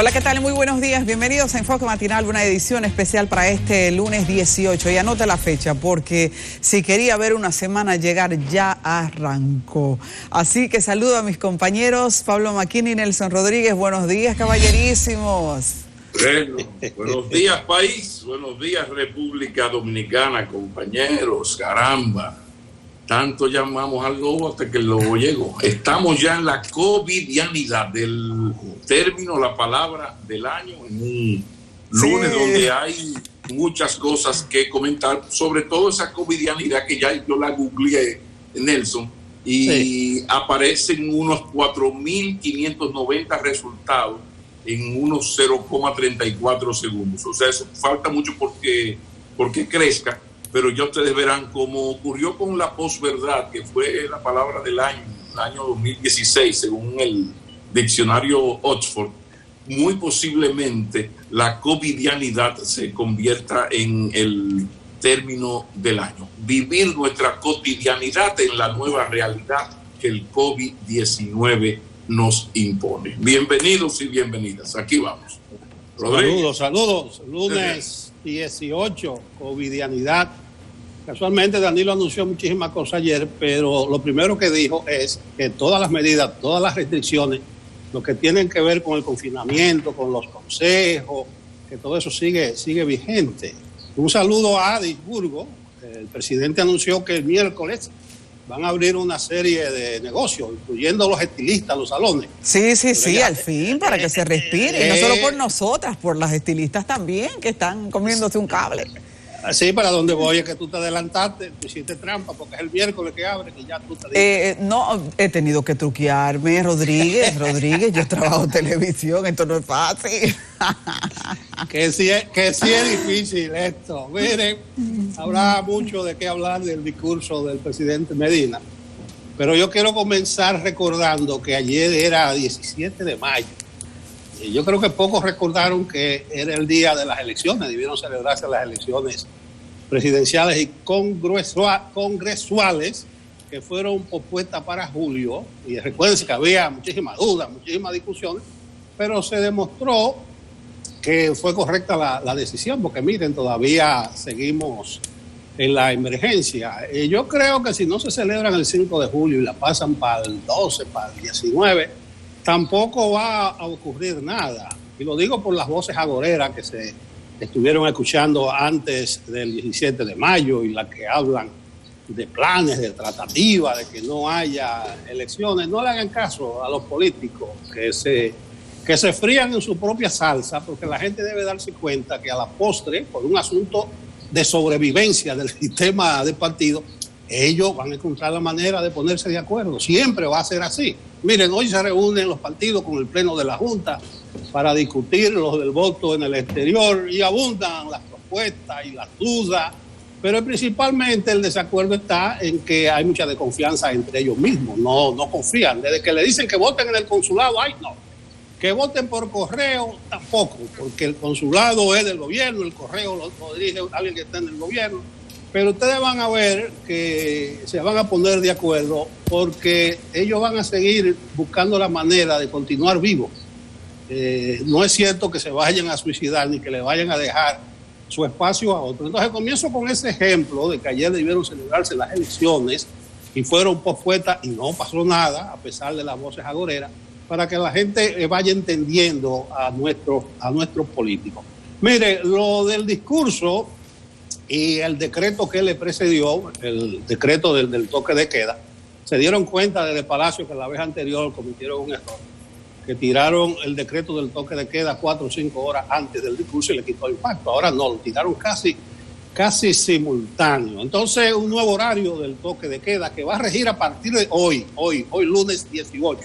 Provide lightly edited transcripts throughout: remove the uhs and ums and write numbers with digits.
Hola, ¿qué tal? Muy buenos días. Bienvenidos a Enfoque Matinal, una edición especial para este lunes 18. Y anota la fecha, porque si quería ver una semana llegar, ya arrancó. Así que saludo a mis compañeros Pablo Maquini y Nelson Rodríguez. Buenos días, caballerísimos. Bueno, buenos días, país. Buenos días, República Dominicana, compañeros. Caramba. Tanto llamamos al lobo hasta que el lobo llegó. Estamos ya en la covidianidad del término, la palabra del año, en un lunes donde hay muchas cosas que comentar, sobre todo esa covidianidad que ya yo la googleé, Nelson, y aparecen unos 4.590 resultados en unos 0,34 segundos. O sea, eso falta mucho porque crezca. Pero ya ustedes verán, como ocurrió con la posverdad, que fue la palabra del año, el año 2016, según el diccionario Oxford, muy posiblemente la covidianidad se convierta en el término del año. Vivir nuestra cotidianidad en la nueva realidad que el COVID-19 nos impone. Bienvenidos y bienvenidas. Aquí vamos. Rodríguez. Saludos. Lunes 18, covidianidad. Casualmente Danilo anunció muchísimas cosas ayer, pero lo primero que dijo es que todas las medidas, todas las restricciones, lo que tienen que ver con el confinamiento, con los consejos, que todo eso sigue vigente. Un saludo a Adisburgo. El presidente anunció que el miércoles van a abrir una serie de negocios, incluyendo los estilistas, los salones. Sí, al fin, para que se respire. Y no solo por nosotras, por las estilistas también, que están comiéndose un cable. Sí, para donde voy es que tú te adelantaste, tú hiciste trampa, porque es el miércoles que abre, que ya tú te no, he tenido que truquearme, Rodríguez, yo trabajo en televisión, esto no es fácil. Que sí es difícil esto. Miren, habrá mucho de qué hablar del discurso del presidente Medina, pero yo quiero comenzar recordando que ayer era 17 de mayo. Y yo creo que pocos recordaron que era el día de las elecciones, debieron celebrarse las elecciones presidenciales y congresuales que fueron pospuestas para julio. Y recuérdense que había muchísimas dudas, muchísimas discusiones, pero se demostró que fue correcta la decisión, porque miren, todavía seguimos en la emergencia. Yo creo que si no se celebran el 5 de julio y la pasan para el 12, para el 19, tampoco va a ocurrir nada. Y lo digo por las voces agoreras que se estuvieron escuchando antes del 17 de mayo y las que hablan de planes, de tratativas, de que no haya elecciones. No le hagan caso a los políticos que se frían en su propia salsa, porque la gente debe darse cuenta que a la postre, por un asunto de sobrevivencia del sistema de partido, ellos van a encontrar la manera de ponerse de acuerdo. Siempre va a ser así. Miren, hoy se reúnen los partidos con el pleno de la Junta para discutir los del voto en el exterior y abundan las propuestas y las dudas, pero principalmente el desacuerdo está en que hay mucha desconfianza entre ellos mismos. No confían. Desde que le dicen que voten en el consulado, ¡ay no! Que voten por correo, tampoco, porque el consulado es del gobierno, el correo lo dirige alguien que está en el gobierno. Pero ustedes van a ver que se van a poner de acuerdo porque ellos van a seguir buscando la manera de continuar vivos. No es cierto que se vayan a suicidar ni que le vayan a dejar su espacio a otro. Entonces comienzo con ese ejemplo de que ayer debieron celebrarse las elecciones y fueron pospuestas y no pasó nada, a pesar de las voces agoreras, para que la gente vaya entendiendo a nuestros políticos. Mire, lo del discurso y el decreto que le precedió, el decreto del toque de queda, se dieron cuenta desde el Palacio que la vez anterior cometieron un error, que tiraron el decreto del toque de queda 4 o 5 horas antes del discurso y le quitó impacto. Ahora no, lo tiraron casi simultáneo. Entonces, un nuevo horario del toque de queda que va a regir a partir de hoy lunes 18.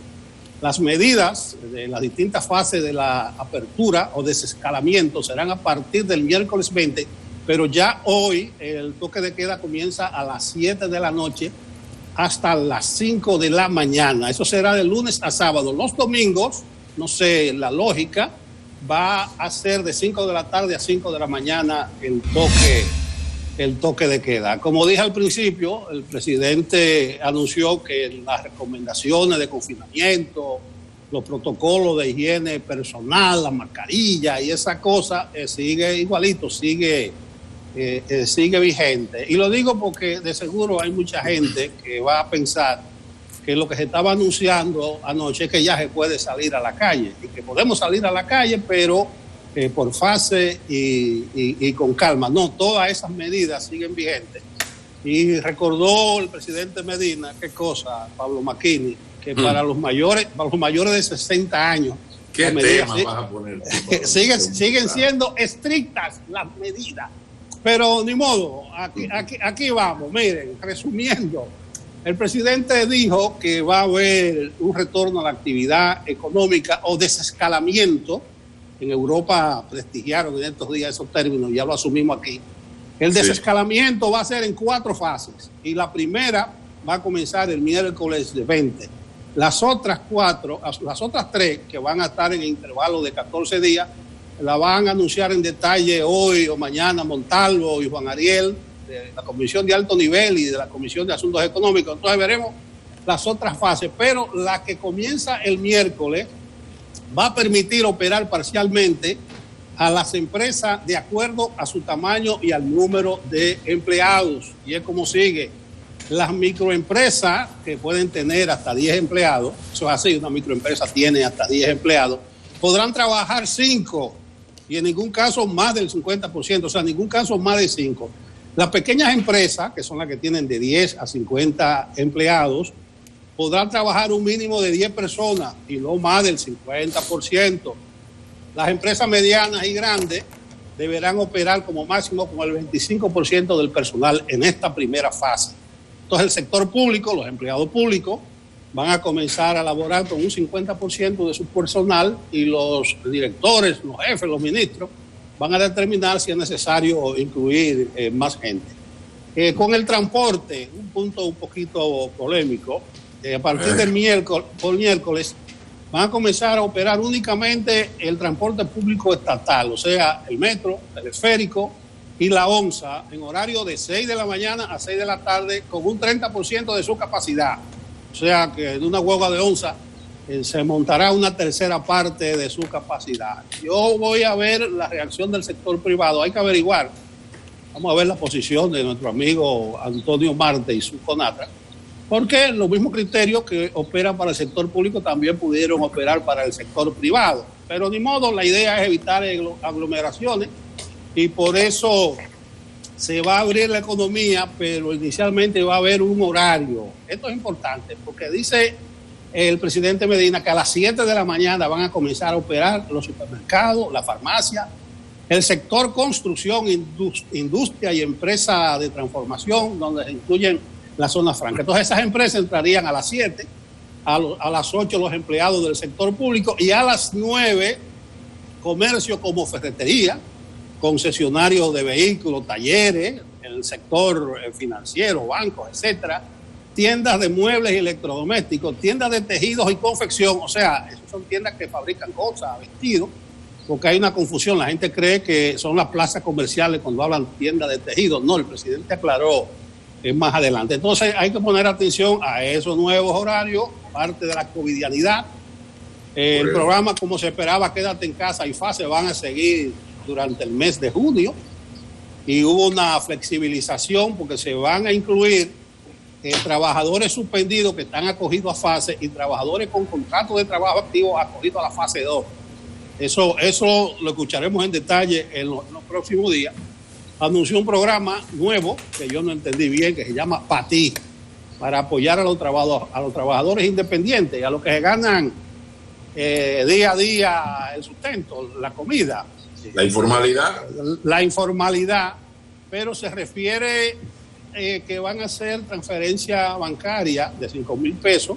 Las medidas de las distintas fases de la apertura o desescalamiento serán a partir del miércoles 20, pero ya hoy el toque de queda comienza a las 7 de la noche hasta las 5 de la mañana. Eso será de lunes a sábado. Los domingos, no sé, la lógica, va a ser de 5 de la tarde a 5 de la mañana el toque de queda. Como dije al principio, el presidente anunció que las recomendaciones de confinamiento, los protocolos de higiene personal, la mascarilla y esa cosa sigue igualito, sigue vigente. Y lo digo porque de seguro hay mucha gente que va a pensar que lo que se estaba anunciando anoche es que ya se puede salir a la calle y que podemos salir a la calle, pero por fase y con calma. No, todas esas medidas siguen vigentes. Y recordó el presidente Medina, qué cosa, Pablo Macchini, que para los mayores de 60 años, ¿qué tema vas a poner? siguen siendo estrictas las medidas. Pero ni modo, aquí vamos. Miren, resumiendo, el presidente dijo que va a haber un retorno a la actividad económica o desescalamiento. En Europa prestigiaron en estos días esos términos, ya lo asumimos aquí. El desescalamiento va a ser en 4 fases y la primera va a comenzar el miércoles de 20. Las otras 3 que van a estar en intervalo de 14 días, la van a anunciar en detalle hoy o mañana Montalvo y Juan Ariel, de la Comisión de Alto Nivel y de la Comisión de Asuntos Económicos. Entonces veremos las otras fases, pero la que comienza el miércoles va a permitir operar parcialmente a las empresas de acuerdo a su tamaño y al número de empleados. Y es como sigue. Las microempresas que pueden tener hasta 10 empleados, eso es así, una microempresa tiene hasta 10 empleados, podrán trabajar 5 y en ningún caso más del 50%, o sea, en ningún caso más de 5. Las pequeñas empresas, que son las que tienen de 10 a 50 empleados, podrán trabajar un mínimo de 10 personas y no más del 50%. Las empresas medianas y grandes deberán operar como máximo con el 25% del personal en esta primera fase. Entonces el sector público, los empleados públicos, van a comenzar a laborar con un 50% de su personal y los directores, los jefes, los ministros, van a determinar si es necesario incluir más gente. Con el transporte, un punto un poquito polémico, a partir del miércoles van a comenzar a operar únicamente el transporte público estatal, o sea, el metro, el teleférico y la ONSA, en horario de 6 de la mañana a 6 de la tarde, con un 30% de su capacidad. O sea, que en una guagua de ONSA se montará una tercera parte de su capacidad. Yo voy a ver la reacción del sector privado, hay que averiguar. Vamos a ver la posición de nuestro amigo Antonio Marte y su CONATRA, porque los mismos criterios que operan para el sector público también pudieron operar para el sector privado. Pero ni modo, la idea es evitar aglomeraciones y por eso se va a abrir la economía, pero inicialmente va a haber un horario. Esto es importante porque dice el presidente Medina que a las 7 de la mañana van a comenzar a operar los supermercados, la farmacia, el sector construcción, industria y empresa de transformación, donde se incluyen la zona franca. Entonces esas empresas entrarían a las 7, a las 8 los empleados del sector público y a las 9 comercio como ferretería, concesionarios de vehículos, talleres, el sector financiero, bancos, etcétera, tiendas de muebles y electrodomésticos, tiendas de tejidos y confección, o sea, esas son tiendas que fabrican cosas, vestidos, porque hay una confusión, la gente cree que son las plazas comerciales cuando hablan tiendas de tejidos. No, el presidente aclaró más adelante. Entonces hay que poner atención a esos nuevos horarios, parte de la covidianidad. El programa, como se esperaba, Quédate en Casa y FASE van a seguir durante el mes de junio y hubo una flexibilización porque se van a incluir trabajadores suspendidos que están acogidos a FASE y trabajadores con contrato de trabajo activo acogidos a la fase 2. Eso lo escucharemos en detalle en los próximos días. Anunció un programa nuevo que yo no entendí bien, que se llama PATI, para apoyar a los trabajadores independientes y a los que se ganan día a día el sustento, la comida. La informalidad, pero se refiere que van a hacer transferencia bancaria de 5,000 pesos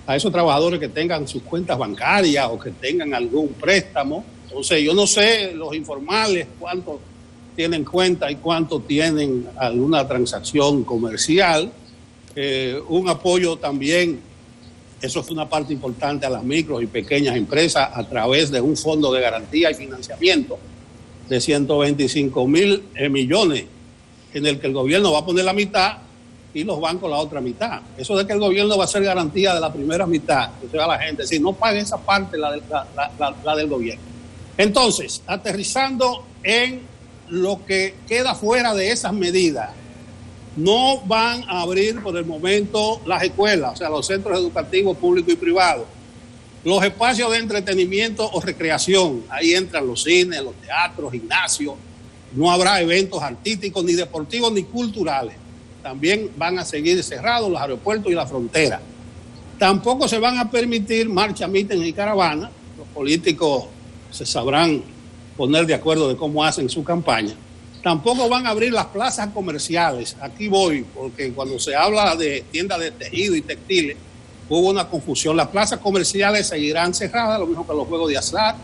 a esos trabajadores que tengan sus cuentas bancarias o que tengan algún préstamo. Entonces yo no sé los informales cuánto tienen cuenta y cuánto tienen alguna transacción comercial. Un apoyo también, eso fue una parte importante a las micros y pequeñas empresas a través de un fondo de garantía y financiamiento de 125,000 millones, en el que el gobierno va a poner la mitad y los bancos la otra mitad. Eso de que el gobierno va a ser garantía de la primera mitad, que sea la gente, si no pague esa parte, la del gobierno. Entonces, aterrizando en lo que queda fuera de esas medidas, no van a abrir por el momento las escuelas, o sea, los centros educativos públicos y privados. Los espacios de entretenimiento o recreación, ahí entran los cines, los teatros, gimnasios. No habrá eventos artísticos, ni deportivos, ni culturales. También van a seguir cerrados los aeropuertos y la frontera. Tampoco se van a permitir marchas, mítines y caravanas. Los políticos se sabrán poner de acuerdo de cómo hacen su campaña. Tampoco van a abrir las plazas comerciales. Aquí voy, porque cuando se habla de tiendas de tejido y textiles, hubo una confusión. Las plazas comerciales seguirán cerradas, lo mismo que los juegos de azar.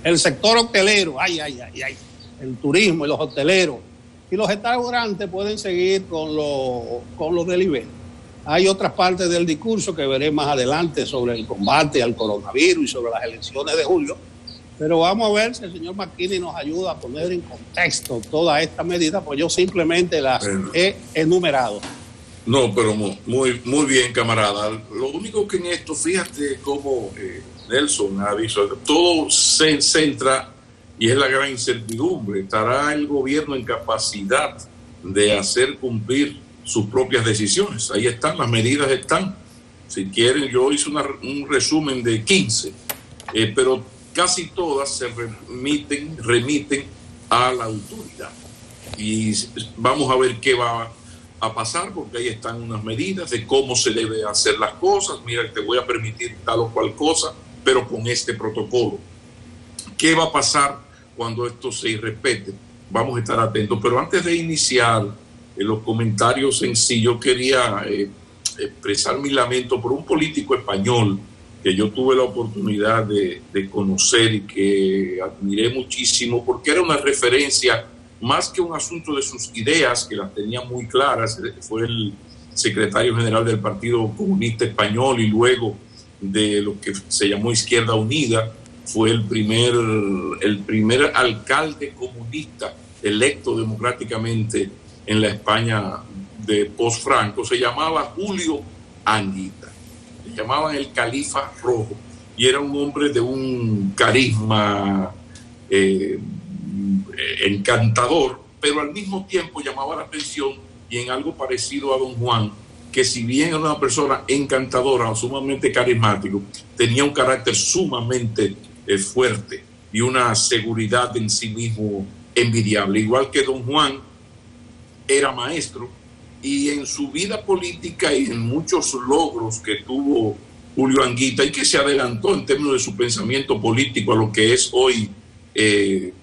El sector hotelero, el turismo y los hoteleros. Y los restaurantes pueden seguir con los delivery. Hay otras partes del discurso que veré más adelante sobre el combate al coronavirus y sobre las elecciones de julio. Pero vamos a ver si el señor McKinney nos ayuda a poner en contexto toda esta medida, pues yo simplemente las he enumerado. No, pero muy bien, camarada. Lo único que en esto, fíjate cómo Nelson ha dicho, todo se centra y es la gran incertidumbre. ¿Estará el gobierno en capacidad de hacer cumplir sus propias decisiones? Ahí están, las medidas están. Si quieren, yo hice un resumen de 15, pero casi todas se remiten a la autoridad. Y vamos a ver qué va a pasar, porque ahí están unas medidas de cómo se debe hacer las cosas. Mira, te voy a permitir tal o cual cosa, pero con este protocolo. ¿Qué va a pasar cuando esto se irrespete? Vamos a estar atentos. Pero antes de iniciar los comentarios en sí, yo quería expresar mi lamento por un político español que yo tuve la oportunidad de conocer y que admiré muchísimo, porque era una referencia, más que un asunto de sus ideas, que las tenía muy claras. Fue el secretario general del Partido Comunista Español y luego de lo que se llamó Izquierda Unida. Fue el primer alcalde comunista electo democráticamente en la España de post-Franco. Se llamaba Julio Anguita. Le llamaban el Califa Rojo y era un hombre de un carisma encantador, pero al mismo tiempo llamaba la atención y en algo parecido a don Juan, que si bien era una persona encantadora o sumamente carismático, tenía un carácter sumamente fuerte y una seguridad en sí mismo envidiable. Igual que don Juan era maestro, y en su vida política y en muchos logros que tuvo Julio Anguita y que se adelantó en términos de su pensamiento político a lo que es hoy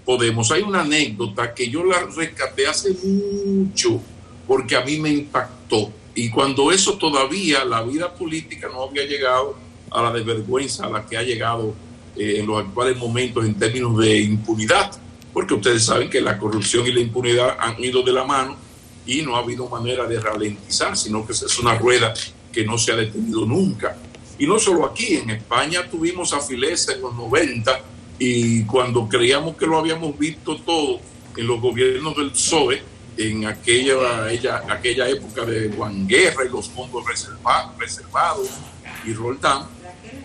Podemos. Hay una anécdota que yo la rescaté hace mucho porque a mí me impactó, y cuando eso todavía la vida política no había llegado a la desvergüenza a la que ha llegado en los actuales momentos en términos de impunidad, porque ustedes saben que la corrupción y la impunidad han ido de la mano y no ha habido manera de ralentizar, sino que es una rueda que no se ha detenido nunca. Y no solo aquí, en España tuvimos a Filesa en los 90, y cuando creíamos que lo habíamos visto todo en los gobiernos del PSOE, en aquella época de Juan Guerra y los fondos reservados y Roldán,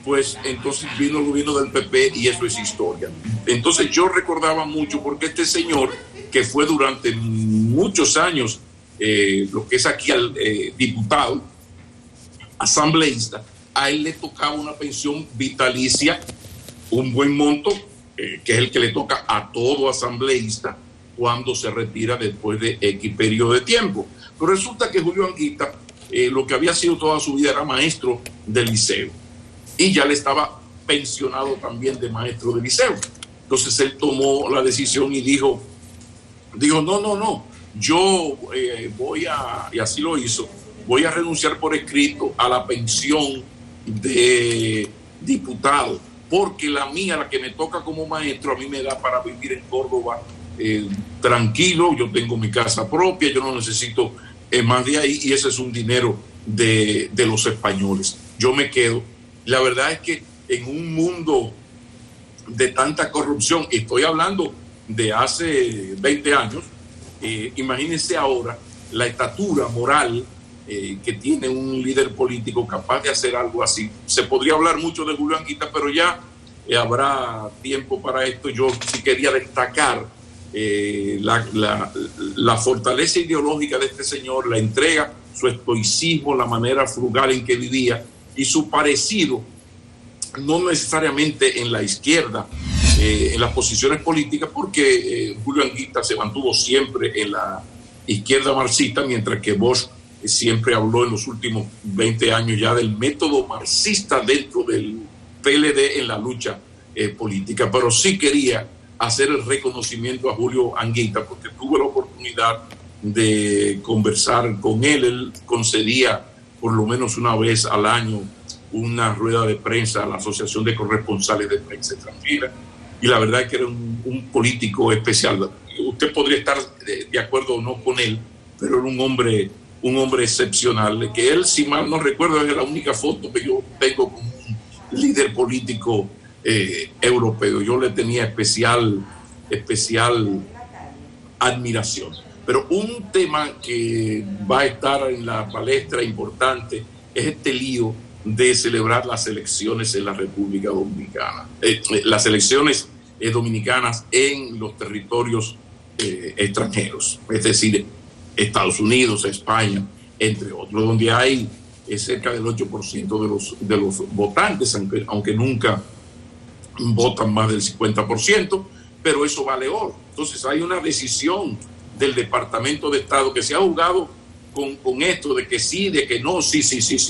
pues entonces vino el gobierno del PP y eso es historia. Entonces yo recordaba mucho porque este señor, que fue durante muchos años lo que es aquí al diputado, asambleísta, a él le tocaba una pensión vitalicia, un buen monto, que es el que le toca a todo asambleísta cuando se retira después de X periodo de tiempo. Pero resulta que Julio Anguita, lo que había sido toda su vida, era maestro de liceo, y ya le estaba pensionado también de maestro de liceo. Entonces él tomó la decisión y dijo, no, yo y así lo hizo, voy a renunciar por escrito a la pensión de diputado, porque la mía, la que me toca como maestro, a mí me da para vivir en Córdoba tranquilo, yo tengo mi casa propia, yo no necesito más de ahí, y ese es un dinero de los españoles. Yo me quedo. La verdad es que en un mundo de tanta corrupción, estoy hablando de hace 20 años, imagínense ahora la estatura moral que tiene un líder político capaz de hacer algo así. Se podría hablar mucho de Julio Anguita, pero ya habrá tiempo para esto. Yo sí quería destacar la fortaleza ideológica de este señor, la entrega, su estoicismo, la manera frugal en que vivía y su parecido, no necesariamente en la izquierda, en las posiciones políticas, porque Julio Anguita se mantuvo siempre en la izquierda marxista, mientras que Bosch siempre habló en los últimos 20 años ya del método marxista dentro del PLD en la lucha política. Pero sí quería hacer el reconocimiento a Julio Anguita, porque tuve la oportunidad de conversar con él. Él concedía por lo menos una vez al año una rueda de prensa a la Asociación de Corresponsales de Prensa Extranjera, y la verdad es que era un político especial. Usted podría estar de acuerdo o no con él, pero era un hombre excepcional, que él, si mal no recuerdo, es la única foto que yo tengo como un líder político europeo. Yo le tenía especial admiración. Pero un tema que va a estar en la palestra importante es este lío de celebrar las elecciones en la República Dominicana, las elecciones dominicanas en los territorios extranjeros, es decir, Estados Unidos, España, entre otros, donde hay cerca del 8% de los votantes, aunque nunca votan más del 50%, pero eso vale oro. Entonces hay una decisión del Departamento de Estado que se ha jugado con esto de que sí, de que no, sí.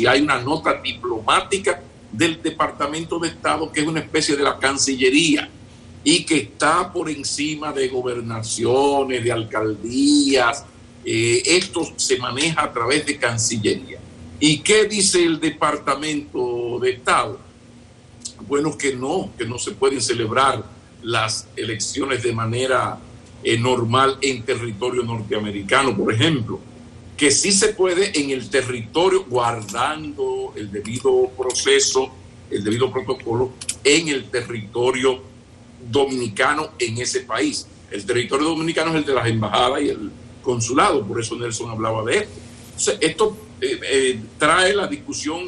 Hay una nota diplomática del Departamento de Estado que es una especie de la Cancillería y que está por encima de gobernaciones, de alcaldías. Esto se maneja a través de Cancillería. ¿Y qué dice el Departamento de Estado? Bueno, que no se pueden celebrar las elecciones de manera normal en territorio norteamericano, por ejemplo, que sí se puede en el territorio, guardando el debido proceso, el debido protocolo en el territorio dominicano en ese país. El territorio dominicano es el de las embajadas y el consulado, por eso Nelson hablaba de esto. Entonces, esto trae la discusión,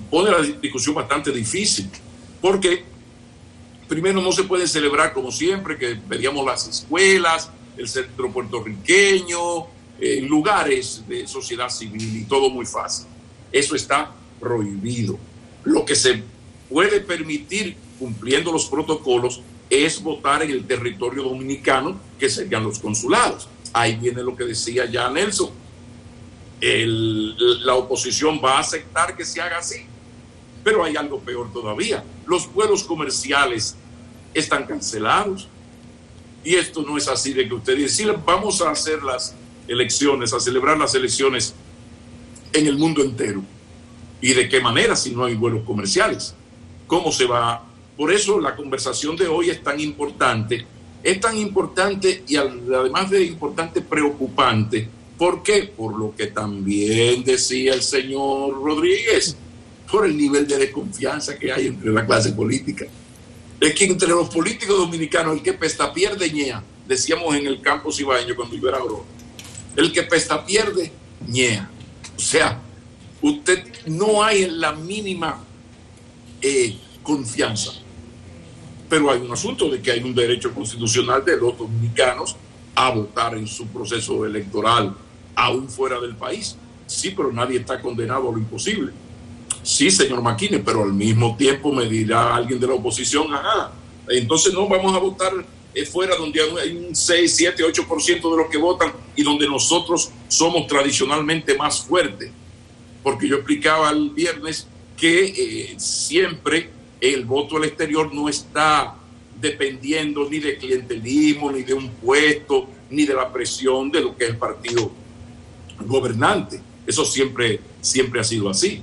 pone la discusión bastante difícil, porque primero no se puede celebrar como siempre, que veríamos las escuelas, el centro puertorriqueño, lugares de sociedad civil y todo muy fácil. Eso está prohibido. Lo que se puede permitir, cumpliendo los protocolos, es votar en el territorio dominicano, que serían los consulados. Ahí viene lo que decía ya Nelson. La oposición va a aceptar que se haga así, pero hay algo peor todavía. Los vuelos comerciales están cancelados, y esto no es así de que usted dice, sí, vamos a hacer las elecciones, a celebrar las elecciones en el mundo entero. ¿Y de qué manera si no hay vuelos comerciales? ¿Cómo se va? Por eso la conversación de hoy es tan importante y además de importante, preocupante. ¿Por qué? Por lo que también decía el señor Rodríguez, por el nivel de desconfianza que hay entre la clase política. Es que entre los políticos dominicanos, el que pesta pierde, ñea. Decíamos en el campo cibaeño cuando yo era agrónomo. El que pesta pierde, ñea. O sea, usted no hay la mínima confianza. Pero hay un asunto de que hay un derecho constitucional de los dominicanos a votar en su proceso electoral, aún fuera del país. Sí, pero nadie está condenado a lo imposible. Sí, señor Maquines, pero al mismo tiempo me dirá alguien de la oposición, entonces no vamos a votar fuera donde hay un 6, 7, 8% de los que votan y donde nosotros somos tradicionalmente más fuertes. Porque yo explicaba el viernes que siempre el voto al exterior no está dependiendo ni de clientelismo, ni de un puesto, ni de la presión de lo que es el partido gobernante. Eso siempre ha sido así.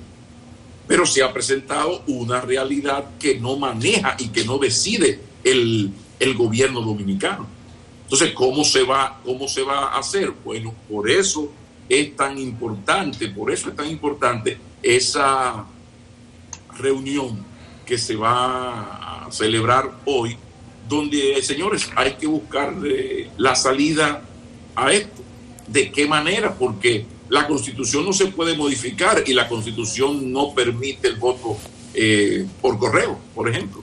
Pero se ha presentado una realidad que no maneja y que no decide el gobierno dominicano. Entonces, ¿cómo se va a hacer? Bueno, por eso es tan importante esa reunión que se va a celebrar hoy, donde, señores, hay que buscar la salida a esto. ¿De qué manera? Porque La Constitución no se puede modificar y la Constitución no permite el voto por correo, por ejemplo.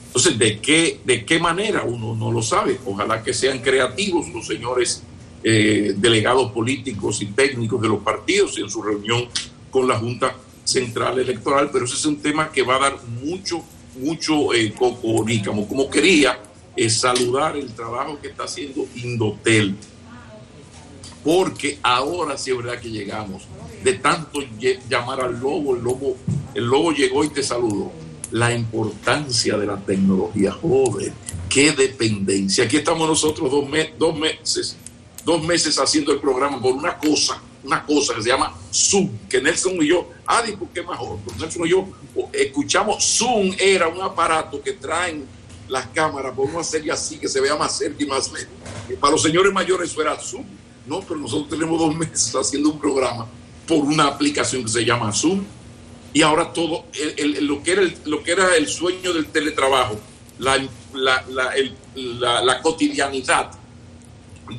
Entonces, ¿de qué manera? Uno no lo sabe. Ojalá que sean creativos los señores delegados políticos y técnicos de los partidos en su reunión con la Junta Central Electoral, pero ese es un tema que va a dar mucho cocorícamo. Como quería saludar el trabajo que está haciendo Indotel, porque ahora sí es verdad que llegamos. De tanto llamar al lobo, el lobo llegó y te saludó. La importancia de la tecnología, joven, qué dependencia. Aquí estamos nosotros 2 meses haciendo el programa por una cosa que se llama Zoom, que Nelson y yo, ¿por qué mejor? Nelson y yo escuchamos Zoom, era un aparato que traen las cámaras por una serie así que se vea más cerca y más lejos. Para los señores mayores eso era Zoom, no, pero nosotros tenemos 2 meses haciendo un programa por una aplicación que se llama Zoom. Y ahora todo, lo que era el sueño del teletrabajo, la cotidianidad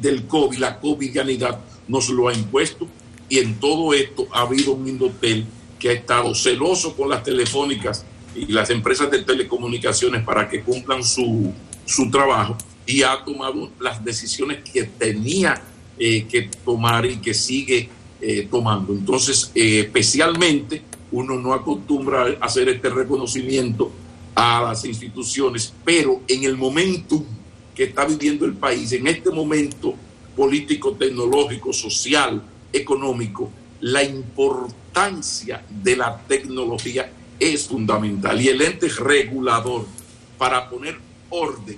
del COVID, la covidianidad nos lo ha impuesto, y en todo esto ha habido un Indotel que ha estado celoso con las telefónicas y las empresas de telecomunicaciones para que cumplan su trabajo, y ha tomado las decisiones que tenía que tomar y que sigue tomando. Entonces, especialmente, uno no acostumbra a hacer este reconocimiento a las instituciones, pero en el momento que está viviendo el país, en este momento político, tecnológico, social, económico, la importancia de la tecnología es fundamental, y el ente regulador para poner orden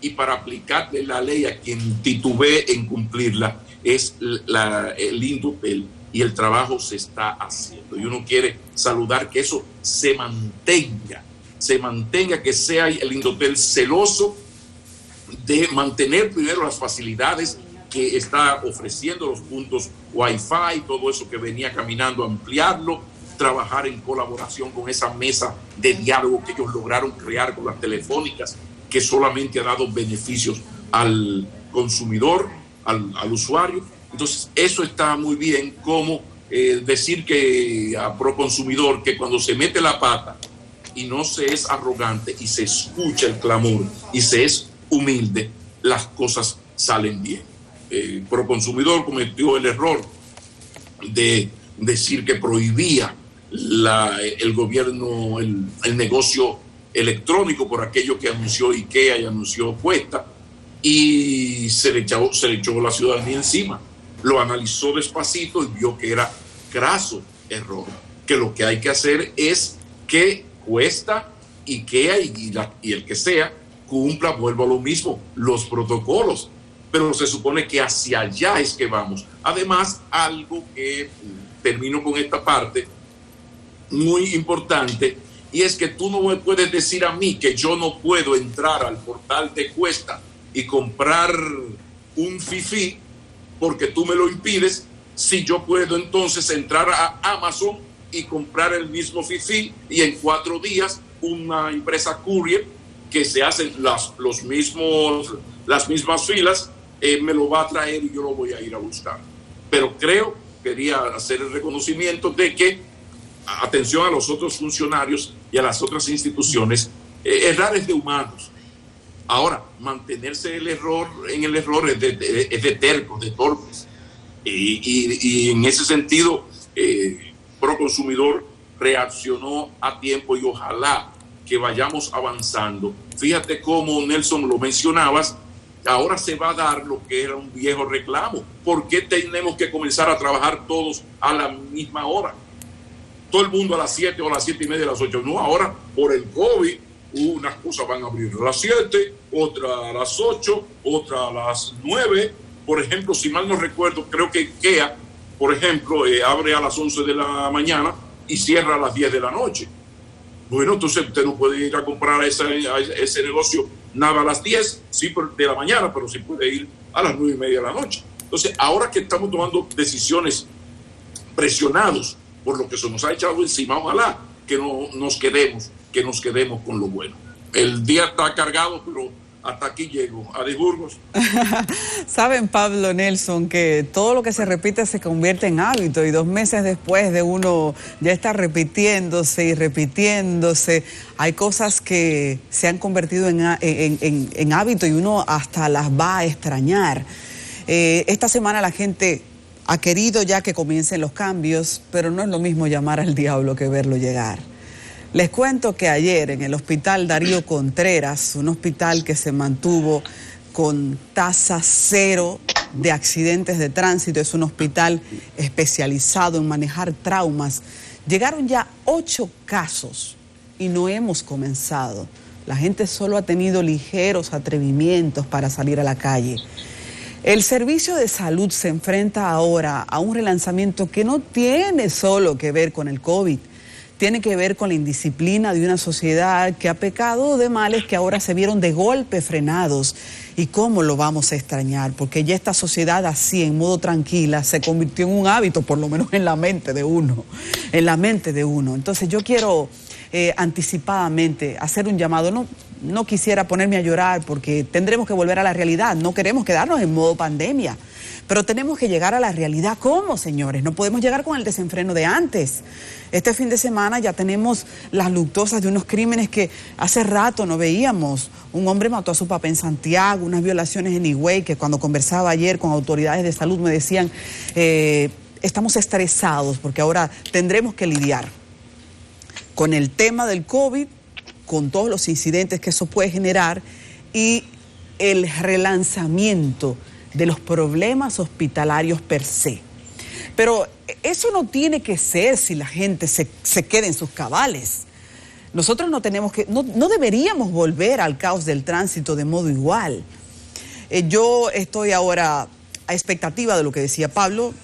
y para aplicarle la ley a quien titubee en cumplirla es el Indotel, y el trabajo se está haciendo, y uno quiere saludar que eso se mantenga, que sea el Indotel celoso de mantener primero las facilidades que está ofreciendo, los puntos Wi-Fi, todo eso que venía caminando, ampliarlo, trabajar en colaboración con esa mesa de diálogo que ellos lograron crear con las telefónicas, que solamente ha dado beneficios al consumidor, al usuario. Entonces, eso está muy bien, como decir que a Proconsumidor, que cuando se mete la pata y no se es arrogante y se escucha el clamor y se es humilde, las cosas salen bien. Proconsumidor cometió el error de decir que prohibía el gobierno el negocio electrónico por aquello que anunció IKEA y anunció Cuesta, y se le echó la ciudadanía encima. Lo analizó despacito y vio que era craso error, que lo que hay que hacer es que Cuesta, IKEA y el que sea cumpla, vuelvo a lo mismo, los protocolos, pero se supone que hacia allá es que vamos. Además, algo que termino con esta parte muy importante, y es que tú no me puedes decir a mí que yo no puedo entrar al portal de Cuesta y comprar un FIFI porque tú me lo impides, si yo puedo entonces entrar a Amazon y comprar el mismo FIFI, y en 4 días una empresa courier que se hacen las mismas filas me lo va a traer y yo lo voy a ir a buscar. Pero quería hacer el reconocimiento de que, atención a los otros funcionarios y a las otras instituciones, errar es de humanos. Ahora, mantenerse en el error es de tercos, de torpes. Y en ese sentido, Proconsumidor reaccionó a tiempo, y ojalá que vayamos avanzando. Fíjate cómo, Nelson, lo mencionabas, ahora se va a dar lo que era un viejo reclamo. ¿Por qué tenemos que comenzar a trabajar todos a la misma hora? Todo el mundo a las 7 o a las 7:30, a las 8. No, ahora por el COVID, unas cosas van a abrir a las 7, otras a las 8, otras a las 9. Por ejemplo, si mal no recuerdo, creo que IKEA, por ejemplo, abre a las 11 de la mañana y cierra a las 10 de la noche. Bueno, entonces usted no puede ir a comprar a ese negocio nada a las 10 de la mañana, pero sí puede ir a las 9:30 de la noche. Entonces, ahora que estamos tomando decisiones presionados por lo que se nos ha echado encima, ojalá que no nos quedemos con lo bueno. El día está cargado, pero hasta aquí llego. Adi Burgos. Saben, Pablo, Nelson, que todo lo que se repite se convierte en hábito y 2 meses después de uno ya está repitiéndose y repitiéndose. Hay cosas que se han convertido en hábito y uno hasta las va a extrañar. Esta semana la gente ha querido ya que comiencen los cambios, pero no es lo mismo llamar al diablo que verlo llegar. Les cuento que ayer en el Hospital Darío Contreras, un hospital que se mantuvo con tasa cero de accidentes de tránsito, es un hospital especializado en manejar traumas, llegaron ya 8 casos y no hemos comenzado. La gente solo ha tenido ligeros atrevimientos para salir a la calle. El servicio de salud se enfrenta ahora a un relanzamiento que no tiene solo que ver con el COVID, tiene que ver con la indisciplina de una sociedad que ha pecado de males que ahora se vieron de golpe frenados. ¿Y cómo lo vamos a extrañar? Porque ya esta sociedad así, en modo tranquila, se convirtió en un hábito, por lo menos en la mente de uno, Entonces yo quiero anticipadamente hacer un llamado. No quisiera ponerme a llorar porque tendremos que volver a la realidad. No queremos quedarnos en modo pandemia, pero tenemos que llegar a la realidad. ¿Cómo, señores? No podemos llegar con el desenfreno de antes. Este fin de semana ya tenemos las luctuosas de unos crímenes que hace rato no veíamos. Un hombre mató a su papá en Santiago, unas violaciones en Higüey, que cuando conversaba ayer con autoridades de salud me decían, estamos estresados porque ahora tendremos que lidiar con el tema del COVID, con todos los incidentes que eso puede generar y el relanzamiento de los problemas hospitalarios per se. Pero eso no tiene que ser si la gente se queda en sus cabales. Nosotros no deberíamos volver al caos del tránsito de modo igual. Yo estoy ahora a expectativa de lo que decía Pablo,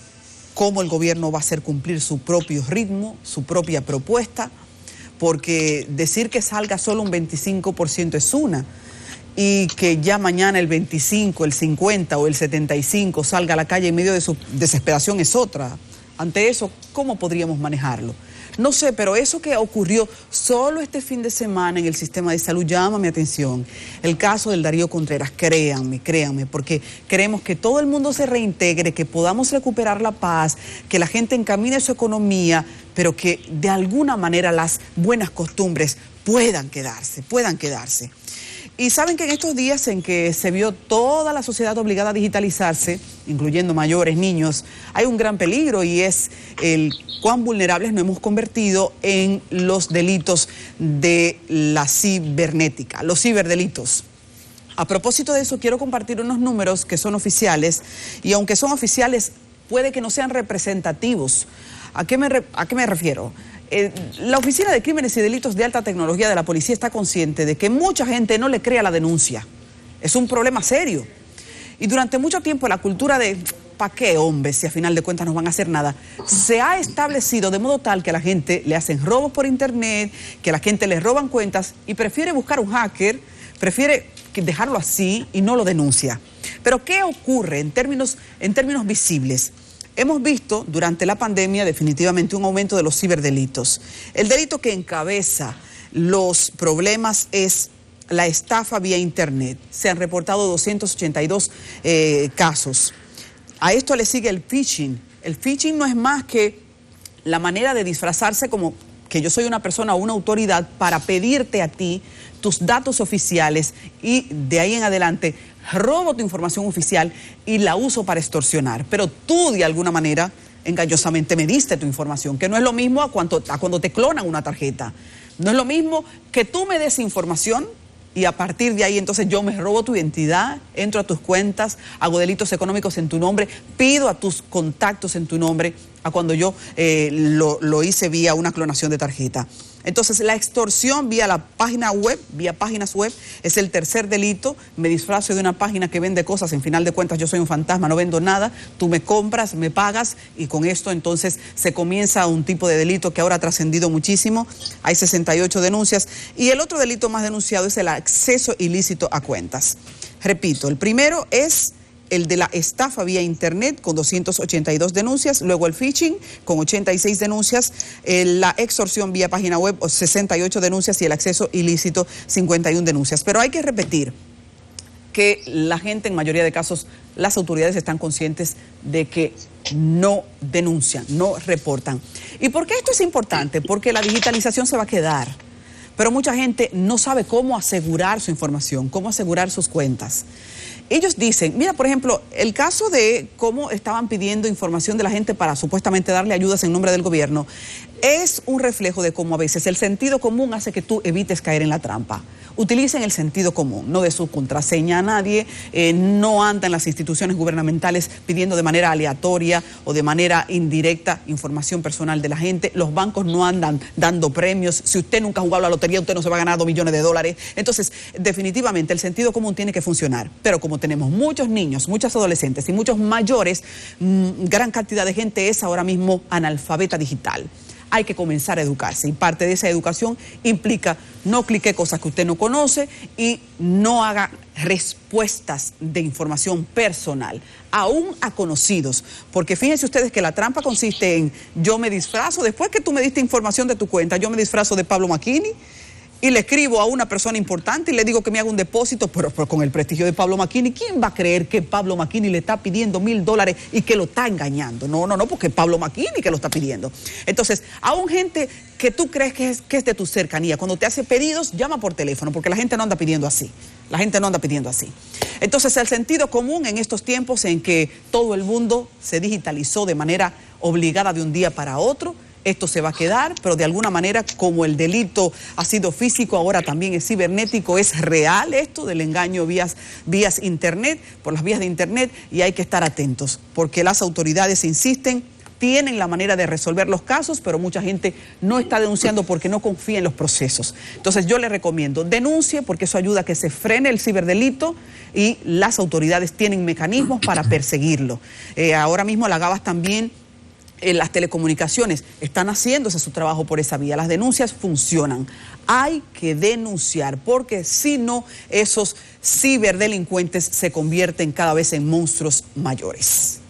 cómo el gobierno va a hacer cumplir su propio ritmo, su propia propuesta, porque decir que salga solo un 25% es una, y que ya mañana el 25, el 50 o el 75 salga a la calle en medio de su desesperación es otra. Ante eso, ¿cómo podríamos manejarlo? No sé, pero eso que ocurrió solo este fin de semana en el sistema de salud llama mi atención. El caso del Darío Contreras, créanme, porque queremos que todo el mundo se reintegre, que podamos recuperar la paz, que la gente encamine su economía, pero que de alguna manera las buenas costumbres puedan quedarse. Y saben que en estos días en que se vio toda la sociedad obligada a digitalizarse, incluyendo mayores, niños, hay un gran peligro y es el cuán vulnerables nos hemos convertido en los delitos de la cibernética, los ciberdelitos. A propósito de eso, quiero compartir unos números que son oficiales y aunque son oficiales, puede que no sean representativos. ¿A qué me refiero? La Oficina de Crímenes y Delitos de Alta Tecnología de la Policía está consciente de que mucha gente no le cree a la denuncia. Es un problema serio. Y durante mucho tiempo la cultura de ¿para qué, hombre, si a final de cuentas no van a hacer nada? Se ha establecido de modo tal que a la gente le hacen robos por internet, que a la gente le roban cuentas y prefiere buscar un hacker, prefiere dejarlo así y no lo denuncia. Pero ¿qué ocurre en términos visibles? Hemos visto durante la pandemia definitivamente un aumento de los ciberdelitos. El delito que encabeza los problemas es la estafa vía internet. Se han reportado 282 casos. A esto le sigue el phishing. El phishing no es más que la manera de disfrazarse como que yo soy una persona o una autoridad para pedirte a ti tus datos oficiales y de ahí en adelante robo tu información oficial y la uso para extorsionar. Pero tú de alguna manera engañosamente me diste tu información, que no es lo mismo a cuando te clonan una tarjeta. No es lo mismo que tú me des información y a partir de ahí entonces yo me robo tu identidad, entro a tus cuentas, hago delitos económicos en tu nombre, pido a tus contactos en tu nombre, a cuando yo lo hice vía una clonación de tarjeta. Entonces, la extorsión vía la página web, vía páginas web, es el tercer delito. Me disfrazo de una página que vende cosas, en final de cuentas yo soy un fantasma, no vendo nada, tú me compras, me pagas y con esto entonces se comienza un tipo de delito que ahora ha trascendido muchísimo. Hay 68 denuncias y el otro delito más denunciado es el acceso ilícito a cuentas. Repito, el primero es el de la estafa vía internet con 282 denuncias, luego el phishing con 86 denuncias, la extorsión vía página web 68 denuncias y el acceso ilícito 51 denuncias. Pero hay que repetir, que la gente, en mayoría de casos, las autoridades están conscientes de que no denuncian, no reportan. ¿Y por qué esto es importante? Porque la digitalización se va a quedar, pero mucha gente no sabe cómo asegurar su información, cómo asegurar sus cuentas. Ellos dicen, mira, por ejemplo, el caso de cómo estaban pidiendo información de la gente para supuestamente darle ayudas en nombre del gobierno, es un reflejo de cómo a veces el sentido común hace que tú evites caer en la trampa. Utilicen el sentido común, no de su contraseña a nadie, no andan las instituciones gubernamentales pidiendo de manera aleatoria o de manera indirecta información personal de la gente. Los bancos no andan dando premios. Si usted nunca ha jugado a la lotería, usted no se va a ganar $2 millones. Entonces, definitivamente, el sentido común tiene que funcionar. Pero como tenemos muchos niños, muchos adolescentes y muchos mayores, gran cantidad de gente es ahora mismo analfabeta digital. Hay que comenzar a educarse y parte de esa educación implica no clique cosas que usted no conoce y no haga respuestas de información personal, aún a conocidos, porque fíjense ustedes que la trampa consiste en yo me disfrazo, después que tú me diste información de tu cuenta, yo me disfrazo de Pablo McKinney y le escribo a una persona importante y le digo que me haga un depósito, pero con el prestigio de Pablo McKinney. ¿Quién va a creer que Pablo McKinney le está pidiendo $1,000 y que lo está engañando? No, porque Pablo McKinney que lo está pidiendo. Entonces, aún gente que tú crees que es de tu cercanía, cuando te hace pedidos, llama por teléfono, porque la gente no anda pidiendo así. La gente no anda pidiendo así. Entonces, el sentido común en estos tiempos en que todo el mundo se digitalizó de manera obligada de un día para otro, esto se va a quedar, pero de alguna manera, como el delito ha sido físico, ahora también es cibernético, es real esto del engaño vías internet, por las vías de internet, y hay que estar atentos, porque las autoridades insisten, tienen la manera de resolver los casos, pero mucha gente no está denunciando porque no confía en los procesos. Entonces yo le recomiendo, denuncie, porque eso ayuda a que se frene el ciberdelito y las autoridades tienen mecanismos para perseguirlo. Ahora mismo la Gavas también, las telecomunicaciones están haciéndose su trabajo por esa vía. Las denuncias funcionan. Hay que denunciar, porque si no, esos ciberdelincuentes se convierten cada vez en monstruos mayores.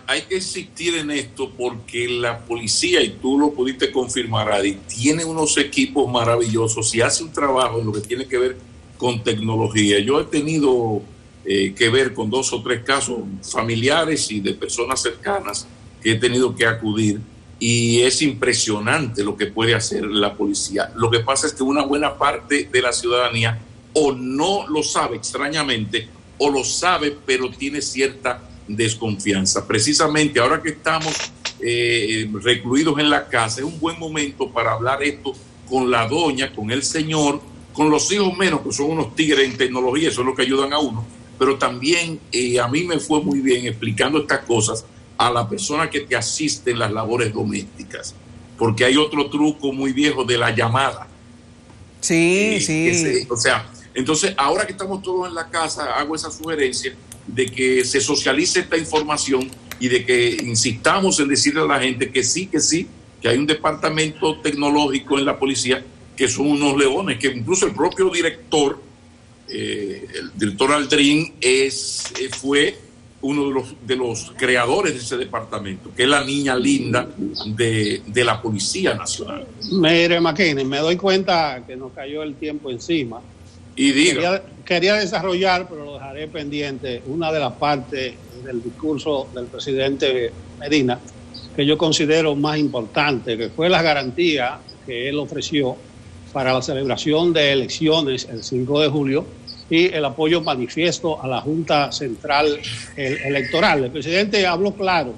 Hay que insistir en esto, porque la policía, y tú lo pudiste confirmar, Adi, tiene unos equipos maravillosos y hace un trabajo en lo que tiene que ver con tecnología. Yo he tenido que ver con 2 o 3 casos familiares y de personas cercanas que he tenido que acudir, y es impresionante lo que puede hacer la policía. Lo que pasa es que una buena parte de la ciudadanía o no lo sabe, extrañamente, o lo sabe pero tiene cierta desconfianza. Precisamente ahora que estamos recluidos en la casa, es un buen momento para hablar esto con la doña, con el señor, con los hijos menos, que son unos tigres en tecnología, eso es lo que ayudan a uno. Pero también a mí me fue muy bien explicando estas cosas a la persona que te asiste en las labores domésticas, porque hay otro truco muy viejo de la llamada. Sí. O sea, entonces ahora que estamos todos en la casa, hago esa sugerencia de que se socialice esta información y de que insistamos en decirle a la gente que sí, que hay un departamento tecnológico en la policía que son unos leones, que incluso el propio director, el director Aldrin, fue uno de los creadores de ese departamento, que es la niña linda de la Policía Nacional. Mire, McKinney, me doy cuenta que nos cayó el tiempo encima. Y diga. Quería desarrollar, pero lo dejaré pendiente, una de las partes del discurso del presidente Medina que yo considero más importante, que fue la garantía que él ofreció para la celebración de elecciones el 5 de julio y el apoyo manifiesto a la Junta Central Electoral. El presidente habló claro,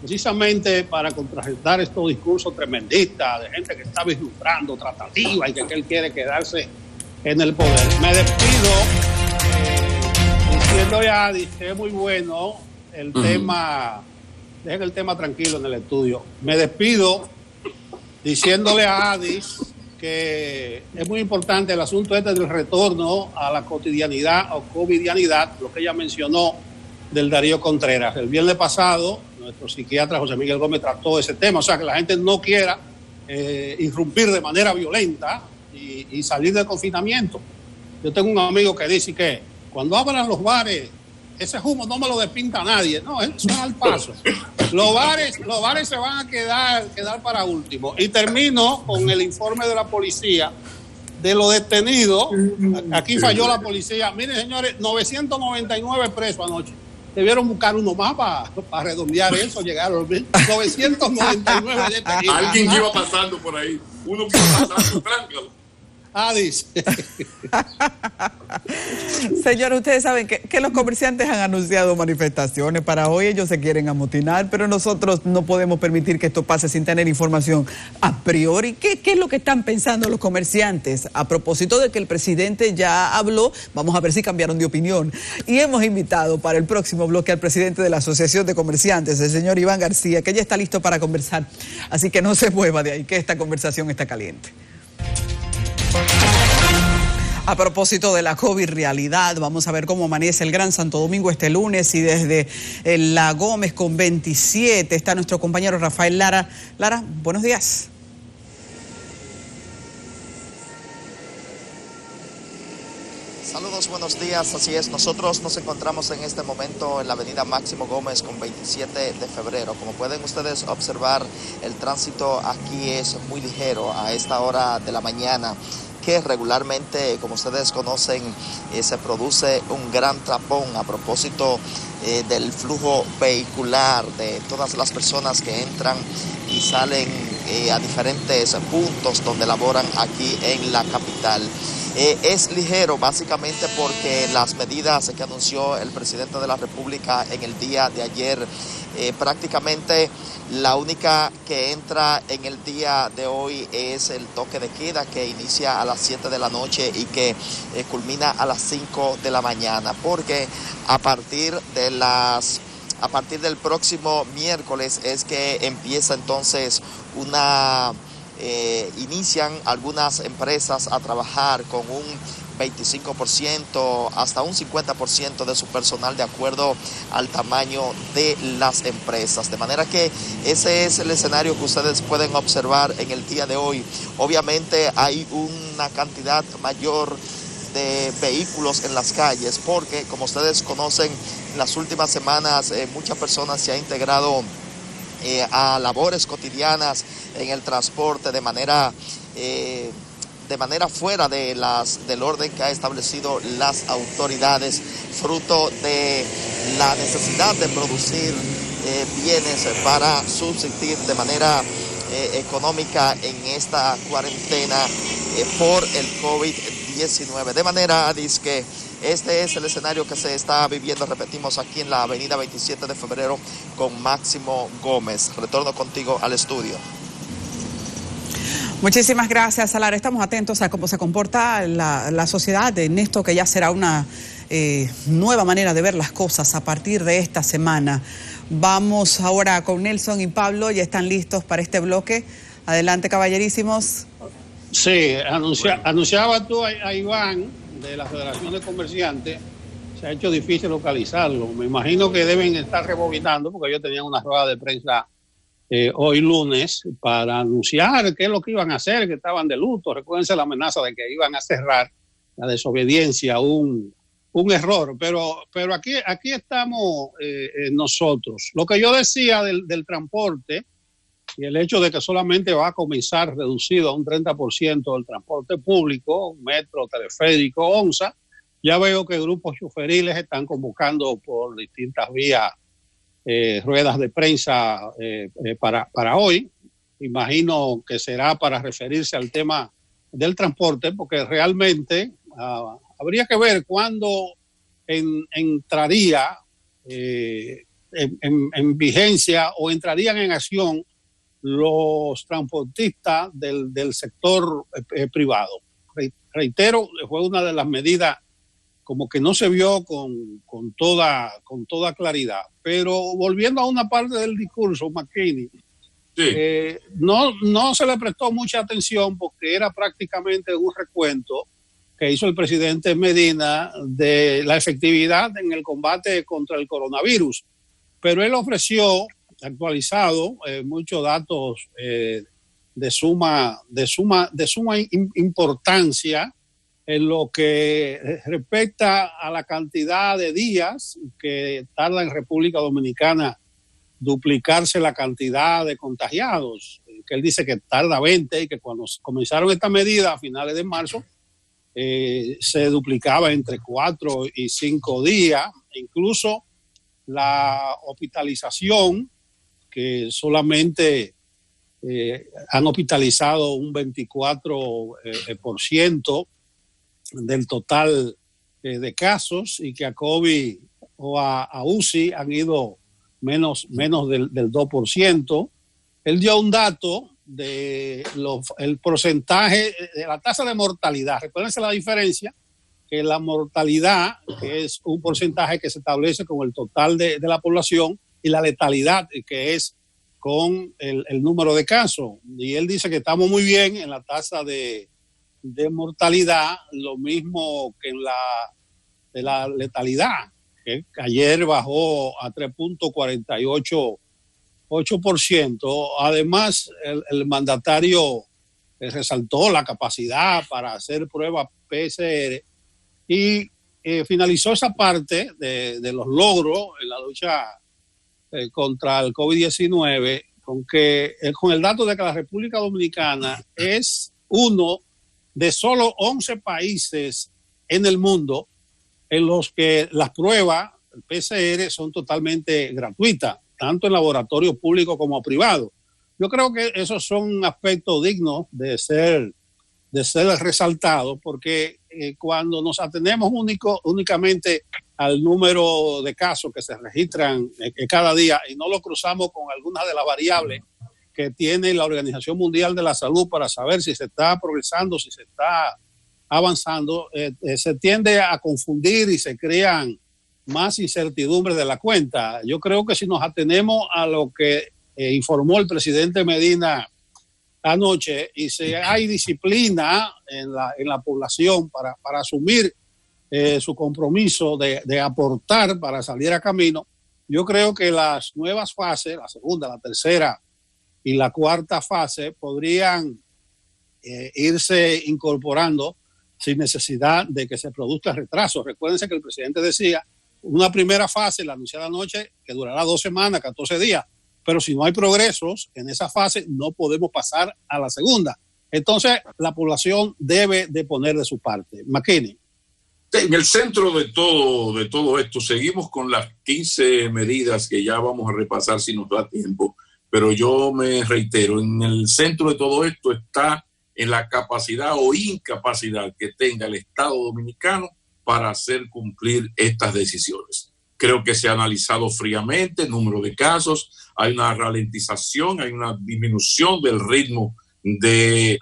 precisamente para contrarrestar estos discursos tremendistas de gente que está vislumbrando tratativa y que él quiere quedarse en el poder. Me despido diciendo ya, que es muy bueno el tema, dejen el tema tranquilo en el estudio. Me despido diciéndole a Adis que es muy importante el asunto este del retorno a la cotidianidad o covidianidad, lo que ella mencionó del Darío Contreras. El viernes pasado, nuestro psiquiatra José Miguel Gómez trató ese tema, o sea, que la gente no quiera irrumpir de manera violenta y salir del confinamiento. Yo tengo un amigo que dice que cuando abran los bares, ese humo no me lo despinta nadie. No, eso es al paso. Los bares se van a quedar para último. Y termino con el informe de la policía de los detenidos, aquí falló la policía. Miren, señores, 999 presos anoche. Debieron buscar uno más para redondear eso, llegar a los 999 detenidos. Alguien que iba pasando por ahí, uno que iba pasando, tranquilo. Dice. Señores, ustedes saben que los comerciantes han anunciado manifestaciones para hoy. Ellos se quieren amotinar, pero nosotros no podemos permitir que esto pase sin tener información a priori. ¿Qué es lo que están pensando los comerciantes? A propósito de que el presidente ya habló, vamos a ver si cambiaron de opinión. Y hemos invitado para el próximo bloque al presidente de la Asociación de Comerciantes, el señor Iván García, que ya está listo para conversar. Así que no se mueva de ahí, que esta conversación está caliente. A propósito de la COVID realidad, vamos a ver cómo amanece el Gran Santo Domingo este lunes y desde La Gómez con 27 está nuestro compañero Rafael Lara. Lara, buenos días. Saludos, buenos días, así es, nosotros nos encontramos en este momento en la avenida Máximo Gómez con 27 de febrero. Como pueden ustedes observar, el tránsito aquí es muy ligero a esta hora de la mañana, que regularmente, como ustedes conocen, se produce un gran tapón a propósito del flujo vehicular de todas las personas que entran y salen a diferentes puntos donde laboran aquí en la capital. Es ligero básicamente porque las medidas que anunció el presidente de la República en el día de ayer, prácticamente la única que entra en el día de hoy es el toque de queda, que inicia a las 7 de la noche y que culmina a las 5 de la mañana, porque a partir del próximo miércoles es que empieza entonces inician algunas empresas a trabajar con un 25% hasta un 50% de su personal de acuerdo al tamaño de las empresas. De manera que ese es el escenario que ustedes pueden observar en el día de hoy. Obviamente hay una cantidad mayor de vehículos en las calles porque, como ustedes conocen, en las últimas semanas muchas personas se han integrado a labores cotidianas en el transporte de manera fuera del orden que ha establecido las autoridades, fruto de la necesidad de producir bienes para subsistir de manera económica en esta cuarentena por el COVID-19. De manera que este es el escenario que se está viviendo, repetimos, aquí en la avenida 27 de febrero con Máximo Gómez. Retorno contigo al estudio. Muchísimas gracias, Lara. Estamos atentos a cómo se comporta la sociedad en esto que ya será una nueva manera de ver las cosas a partir de esta semana. Vamos ahora con Nelson y Pablo, ya están listos para este bloque. Adelante, caballerísimos. Sí, anunciaba tú a Iván de la Federación de Comerciantes. Se ha hecho difícil localizarlo. Me imagino que deben estar rebobinando porque ellos tenían una rueda de prensa hoy lunes para anunciar qué es lo que iban a hacer, que estaban de luto. Recuérdense la amenaza de que iban a cerrar, la desobediencia, un error. Pero aquí estamos nosotros. Lo que yo decía del transporte y el hecho de que solamente va a comenzar reducido a un 30% del transporte público, metro, teleférico, ONSA, ya veo que grupos choferiles están convocando por distintas vías ruedas de prensa para hoy. Imagino que será para referirse al tema del transporte, porque realmente habría que ver cuándo entraría en vigencia o entrarían en acción los transportistas del sector privado. Reitero, fue una de las medidas como que no se vio con toda claridad. Pero volviendo a una parte del discurso, McKinney, sí. No se le prestó mucha atención porque era prácticamente un recuento que hizo el presidente Medina de la efectividad en el combate contra el coronavirus. Pero él ofreció, actualizado, muchos datos de suma importancia en lo que respecta a la cantidad de días que tarda en República Dominicana duplicarse la cantidad de contagiados, que él dice que tarda 20 y que cuando comenzaron esta medida a finales de marzo se duplicaba entre 4 y 5 días. Incluso la hospitalización, que solamente han hospitalizado un 24% del total de casos, y que a COVID o a UCI han ido menos del 2%. Él dio un dato el porcentaje de la tasa de mortalidad. Recuérdense la diferencia, que la mortalidad, que es un porcentaje que se establece con el total de la población, y la letalidad, que es con el número de casos. Y él dice que estamos muy bien en la tasa de mortalidad, lo mismo que en la letalidad, que ayer bajó a 3.48%. Además, el mandatario resaltó la capacidad para hacer pruebas PCR y finalizó esa parte de los logros en la lucha contra el COVID-19 con el dato de que la República Dominicana es uno de solo 11 países en el mundo en los que las pruebas PCR son totalmente gratuitas, tanto en laboratorios públicos como privados. Yo creo que esos son aspectos dignos de ser resaltados, porque cuando nos atenemos únicamente al número de casos que se registran cada día y no lo cruzamos con algunas de las variables que tiene la Organización Mundial de la Salud para saber si se está progresando, si se está avanzando, se tiende a confundir y se crean más incertidumbres de la cuenta. Yo creo que si nos atenemos a lo que informó el presidente Medina anoche, y si hay disciplina en la población para asumir su compromiso de aportar para salir a camino, yo creo que las nuevas fases, la segunda, la tercera y la cuarta fase, podrían irse incorporando sin necesidad de que se produzca retraso. Recuérdense que el presidente decía una primera fase, la anunciada anoche, que durará 2 semanas, 14 días, pero si no hay progresos en esa fase, no podemos pasar a la segunda. Entonces, la población debe de poner de su parte. McKinney. En el centro de todo esto, seguimos con las 15 medidas que ya vamos a repasar si nos da tiempo, pero yo me reitero, en el centro de todo esto está en la capacidad o incapacidad que tenga el Estado Dominicano para hacer cumplir estas decisiones. Creo que se ha analizado fríamente el número de casos, hay una ralentización, hay una disminución del ritmo de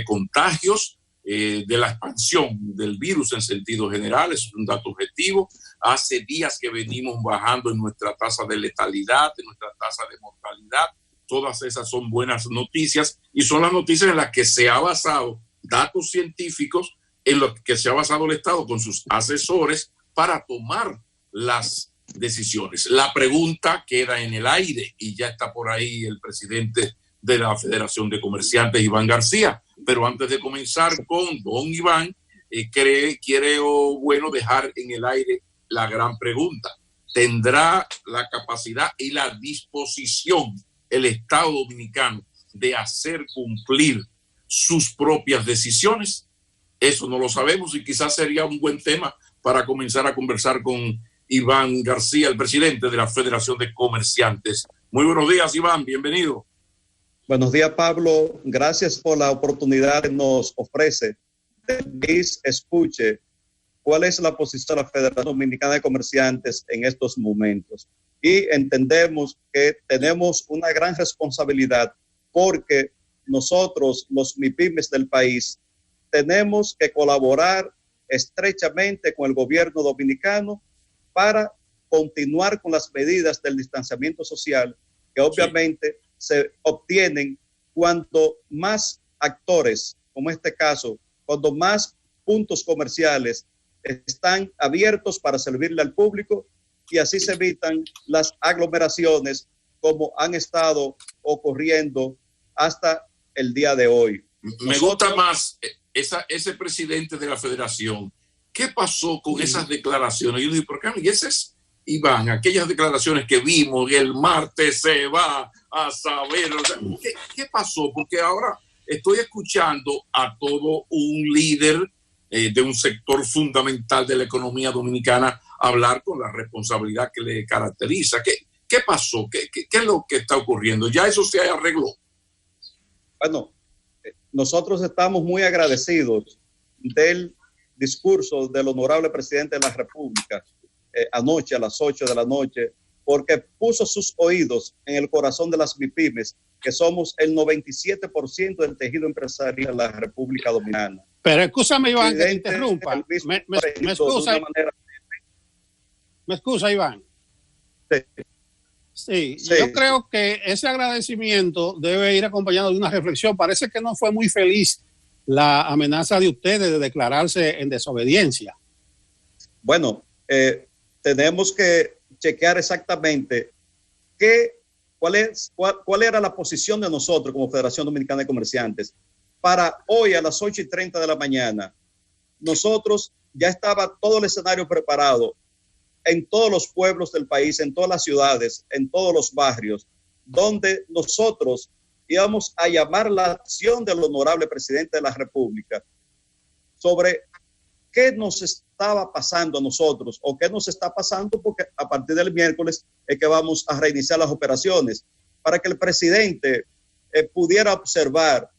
contagios, de la expansión del virus en sentido general, es un dato objetivo. Hace días que venimos bajando en nuestra tasa de letalidad, en nuestra tasa de mortalidad. Todas esas son buenas noticias y son las noticias en las que se ha basado datos científicos, en los que se ha basado el Estado con sus asesores para tomar las decisiones. La pregunta queda en el aire y ya está por ahí el presidente de la Federación de Comerciantes, Iván García. Pero antes de comenzar con don Iván, quiere dejar en el aire la gran pregunta. ¿Tendrá la capacidad y la disposición el Estado Dominicano de hacer cumplir sus propias decisiones? Eso no lo sabemos y quizás sería un buen tema para comenzar a conversar con Iván García, el presidente de la Federación de Comerciantes. Muy buenos días, Iván, bienvenido. Buenos días, Pablo. Gracias por la oportunidad que nos ofrece de que escuche cuál es la posición de la Federación Dominicana de Comerciantes en estos momentos. Y entendemos que tenemos una gran responsabilidad porque nosotros, los MIPYMES del país, tenemos que colaborar estrechamente con el gobierno dominicano para continuar con las medidas del distanciamiento social que obviamente se obtienen cuando más actores, como este caso, cuando más puntos comerciales están abiertos para servirle al público y así se evitan las aglomeraciones como han estado ocurriendo hasta el día de hoy. Me gusta más ese presidente de la federación. ¿Qué pasó con esas declaraciones? Yo digo, ¿por qué? Y ese es Iván, aquellas declaraciones que vimos, el martes se va a saber. O sea, ¿qué pasó? Porque ahora estoy escuchando a todo un líder de un sector fundamental de la economía dominicana, hablar con la responsabilidad que le caracteriza. ¿Qué pasó? ¿Qué es lo que está ocurriendo? ¿Ya eso se arregló? Bueno, nosotros estamos muy agradecidos del discurso del honorable presidente de la República anoche a las 8 de la noche, porque puso sus oídos en el corazón de las MIPYMES, que somos el 97% del tejido empresarial de la República Dominicana. Pero escúchame, Iván, que te interrumpa. Me excusa, Iván. Sí, yo creo que ese agradecimiento debe ir acompañado de una reflexión. Parece que no fue muy feliz la amenaza de ustedes de declararse en desobediencia. Bueno, tenemos que chequear exactamente cuál era la posición de nosotros como Federación Dominicana de Comerciantes. Para hoy a las 8:30 de la mañana, nosotros ya estaba todo el escenario preparado en todos los pueblos del país, en todas las ciudades, en todos los barrios, donde nosotros íbamos a llamar la acción del honorable presidente de la República sobre qué nos estaba pasando a nosotros o qué nos está pasando, porque a partir del miércoles es que vamos a reiniciar las operaciones, para que el presidente pudiera observar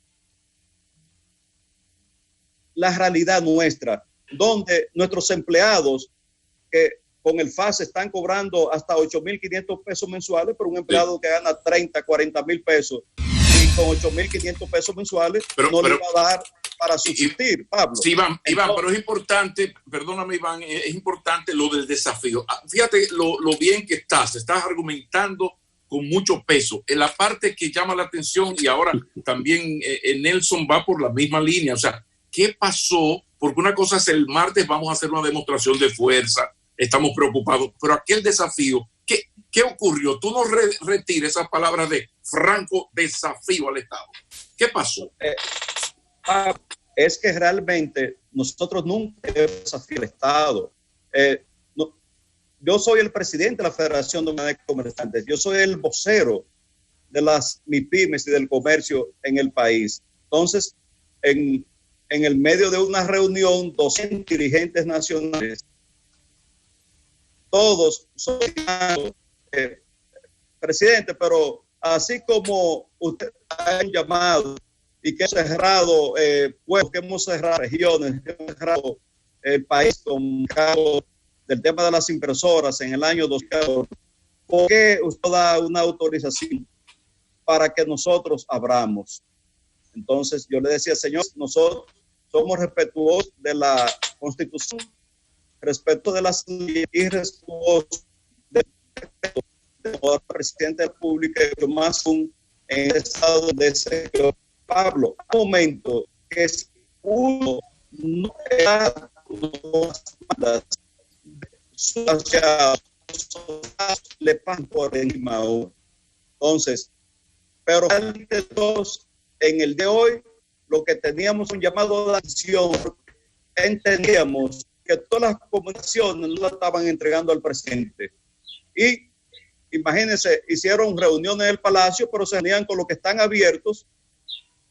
la realidad nuestra, donde nuestros empleados que con el FAS están cobrando hasta 8.500 pesos mensuales, pero un empleado que gana 30, 40 mil pesos y con 8.500 pesos mensuales no le va a dar para subsistir, Pablo. Sí, Iván, pero es importante, perdóname, Iván, es importante lo del desafío. Fíjate lo bien que estás argumentando con mucho peso. En la parte que llama la atención, y ahora también Nelson va por la misma línea, o sea, ¿qué pasó? Porque una cosa es el martes vamos a hacer una demostración de fuerza, estamos preocupados, pero aquel desafío, ¿qué ocurrió? Tú no retires esas palabras de franco desafío al Estado. ¿Qué pasó? Es que realmente nosotros nunca hemos desafiado al Estado. Yo soy el presidente de la Federación Dominicana de Comerciantes, yo soy el vocero de las MIPYMES y del comercio en el país. Entonces, en el medio de una reunión, 200 dirigentes nacionales, todos son presidente, pero así como usted ha llamado y que hemos cerrado pueblos, que hemos cerrado regiones, que hemos cerrado el país con cargo del tema de las impresoras en el año 2014, ¿por qué usted da una autorización para que nosotros abramos? Entonces yo le decía, señor, nosotros somos respetuosos de la Constitución, respeto de las leyes y respetuosos del presidente de la República, y más en el estado de ese Pablo. Un momento que si uno no da le pasan por encima. Entonces, pero en el de hoy lo que teníamos un llamado de acción, entendíamos que todas las comunicaciones no las estaban entregando al presidente. Y imagínense, hicieron reuniones en el Palacio, pero se reunían con los que están abiertos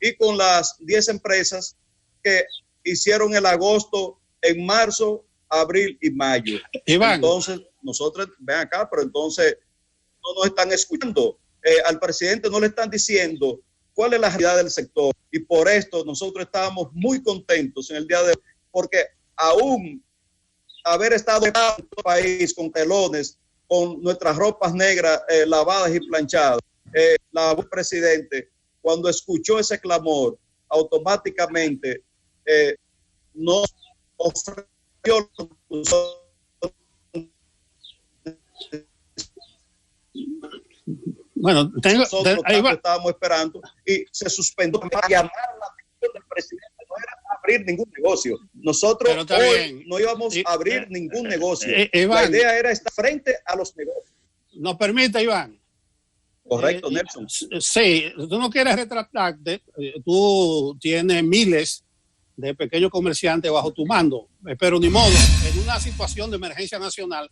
y con las 10 empresas que hicieron el agosto, en marzo, abril y mayo. Iván. Entonces, nosotros, ven acá, pero entonces no nos están escuchando. Al presidente no le están diciendo cuál es la realidad del sector. Y por esto nosotros estábamos muy contentos en el día de hoy, porque aún haber estado en otro país con telones, con nuestras ropas negras lavadas y planchadas, la voz del presidente, cuando escuchó ese clamor, automáticamente nos ofreció. Bueno, nosotros estábamos esperando y se suspendió. Llamar la atención del presidente no era abrir ningún negocio. Nosotros hoy no íbamos a abrir ningún negocio. Iván, la idea era estar frente a los negocios. ¿Nos permite, Iván? Correcto, Nelson. Sí, tú no quieres retractarte. Tú tienes miles de pequeños comerciantes bajo tu mando, pero ni modo, en una situación de emergencia nacional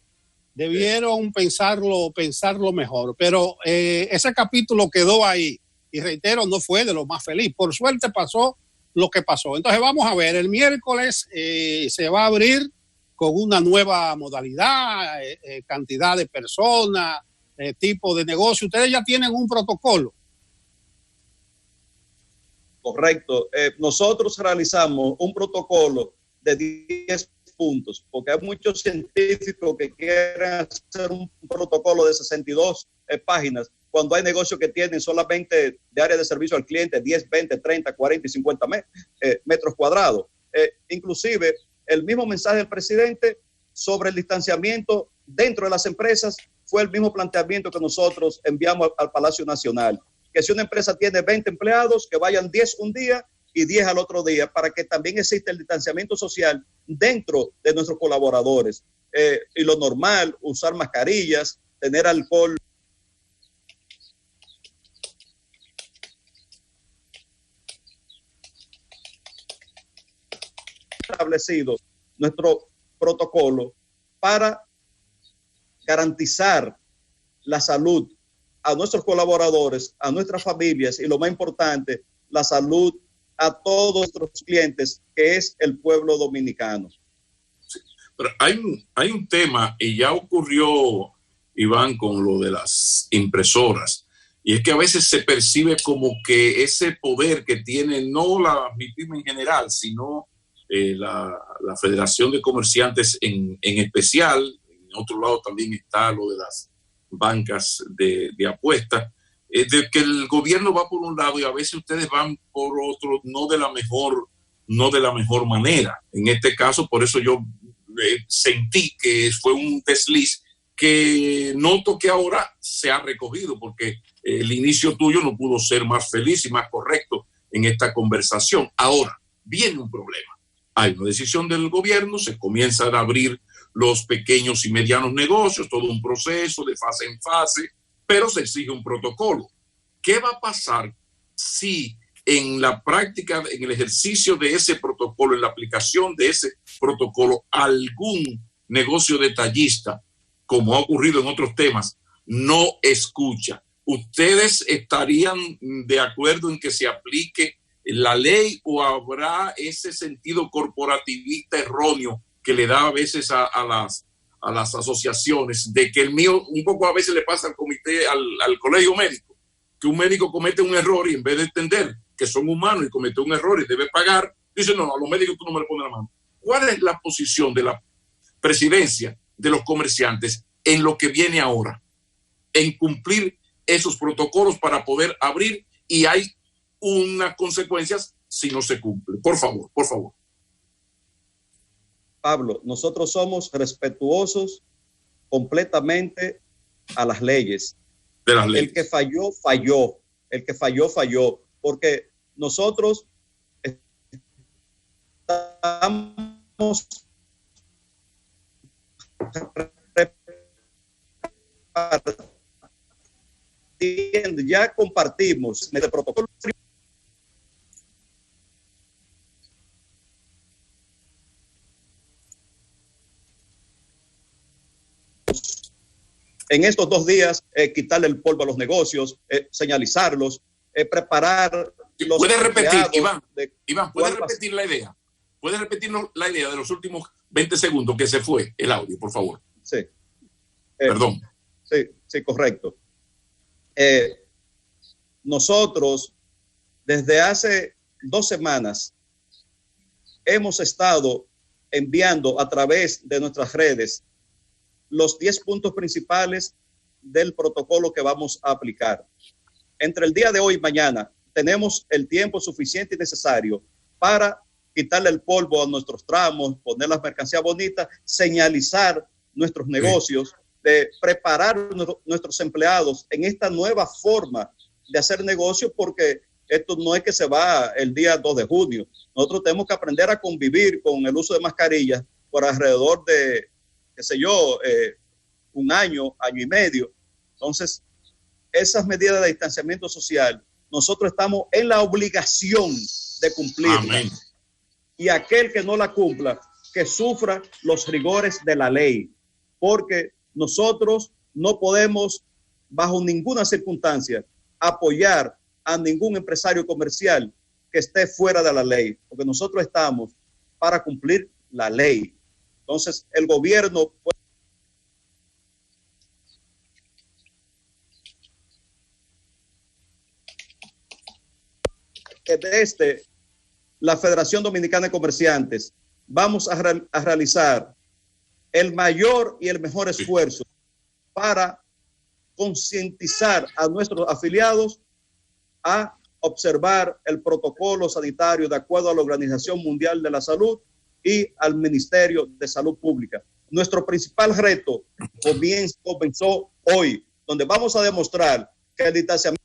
debieron pensarlo mejor, pero ese capítulo quedó ahí y reitero, no fue de lo más feliz. Por suerte pasó lo que pasó. Entonces vamos a ver, el miércoles se va a abrir con una nueva modalidad, cantidad de personas, tipo de negocio. Ustedes ya tienen un protocolo. Correcto. Nosotros realizamos un protocolo de 10 puntos, porque hay muchos científicos que quieren hacer un protocolo de 62 páginas, cuando hay negocios que tienen solamente de área de servicio al cliente 10, 20, 30, 40 y 50 metros cuadrados. Inclusive, el mismo mensaje del presidente sobre el distanciamiento dentro de las empresas fue el mismo planteamiento que nosotros enviamos al Palacio Nacional, que si una empresa tiene 20 empleados, que vayan 10 un día y 10 al otro día, para que también exista el distanciamiento social dentro de nuestros colaboradores. Y lo normal, usar mascarillas, tener alcohol establecido nuestro protocolo para garantizar la salud a nuestros colaboradores, a nuestras familias y lo más importante, la salud a todos nuestros clientes, que es el pueblo dominicano. Sí, pero hay un tema, y ya ocurrió, Iván, con lo de las impresoras, y es que a veces se percibe como que ese poder que tiene no la MIPYME en general, sino la Federación de Comerciantes en especial. En otro lado también está lo de las bancas de apuestas, de que el gobierno va por un lado y a veces ustedes van por otro, no de la mejor manera. En este caso, por eso yo sentí que fue un desliz que noto que ahora se ha recogido, porque el inicio tuyo no pudo ser más feliz y más correcto en esta conversación. Ahora viene un problema. Hay una decisión del gobierno, se comienzan a abrir los pequeños y medianos negocios, todo un proceso de fase en fase, pero se exige un protocolo. ¿Qué va a pasar si en la práctica, en el ejercicio de ese protocolo, en la aplicación de ese protocolo, algún negocio detallista, como ha ocurrido en otros temas, no escucha? ¿Ustedes estarían de acuerdo en que se aplique la ley o habrá ese sentido corporativista erróneo que le da a veces a las asociaciones, de que el mío un poco a veces le pasa al comité, al colegio médico, que un médico comete un error y en vez de entender que son humanos y comete un error y debe pagar, dice no, a los médicos tú no me le pones la mano? ¿Cuál es la posición de la presidencia de los comerciantes en lo que viene ahora, en cumplir esos protocolos para poder abrir, y hay unas consecuencias si no se cumple? Por favor, por favor. Pablo, nosotros somos respetuosos completamente a las leyes. De las leyes. El que falló, falló. El que falló, falló. Porque nosotros estamos ya compartimos el protocolo. En estos 2 días, quitarle el polvo a los negocios, señalizarlos, preparar. ¿Puedes repetir, Iván? Iván, ¿puedes repetir la idea? ¿Puedes repetir la idea de los últimos 20 segundos que se fue el audio, por favor? Sí. Perdón. Sí, correcto. Nosotros, desde hace 2 semanas, hemos estado enviando a través de nuestras redes los 10 puntos principales del protocolo que vamos a aplicar. Entre el día de hoy y mañana tenemos el tiempo suficiente y necesario para quitarle el polvo a nuestros tramos, poner las mercancías bonitas, señalizar nuestros negocios, de preparar nuestros empleados en esta nueva forma de hacer negocio, porque esto no es que se va el día 2 de junio. Nosotros tenemos que aprender a convivir con el uso de mascarillas por alrededor de, qué sé yo, 1 año, año y medio. Entonces, esas medidas de distanciamiento social, nosotros estamos en la obligación de cumplirlas. Amén. Y aquel que no la cumpla, que sufra los rigores de la ley, porque nosotros no podemos, bajo ninguna circunstancia, apoyar a ningún empresario comercial que esté fuera de la ley, porque nosotros estamos para cumplir la ley. Entonces, el gobierno puede... Desde la Federación Dominicana de Comerciantes vamos a realizar el mayor y el mejor esfuerzo para concientizar a nuestros afiliados a observar el protocolo sanitario de acuerdo a la Organización Mundial de la Salud y al Ministerio de Salud Pública. Nuestro principal reto comenzó hoy, donde vamos a demostrar que el distanciamiento...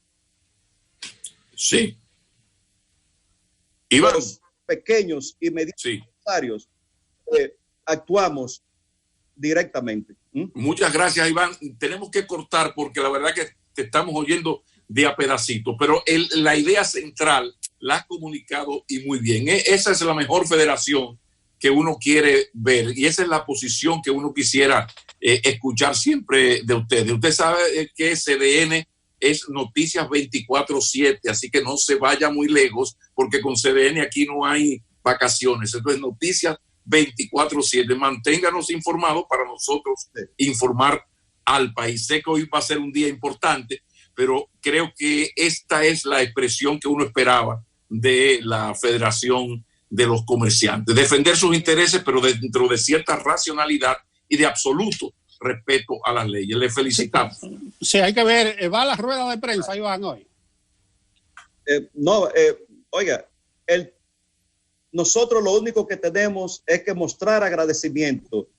Sí. Iván. Los pequeños y medianos empresarios actuamos directamente. Muchas gracias, Iván. Tenemos que cortar porque la verdad que te estamos oyendo de a pedacito, pero la idea central la has comunicado y muy bien. Esa es la mejor federación que uno quiere ver y esa es la posición que uno quisiera escuchar siempre de ustedes. Usted sabe que CDN es noticias 24/7, así que no se vaya muy lejos porque con CDN aquí no hay vacaciones. Entonces, noticias 24/7. Manténganos informados para nosotros informar al país. Sé que hoy va a ser un día importante, pero creo que esta es la expresión que uno esperaba de la Federación de los Comerciantes. Defender sus intereses, pero dentro de cierta racionalidad y de absoluto respeto a las leyes. Le felicitamos. Sí, hay que ver, va a la rueda de prensa, Iván, hoy. Oiga, nosotros lo único que tenemos es que mostrar agradecimiento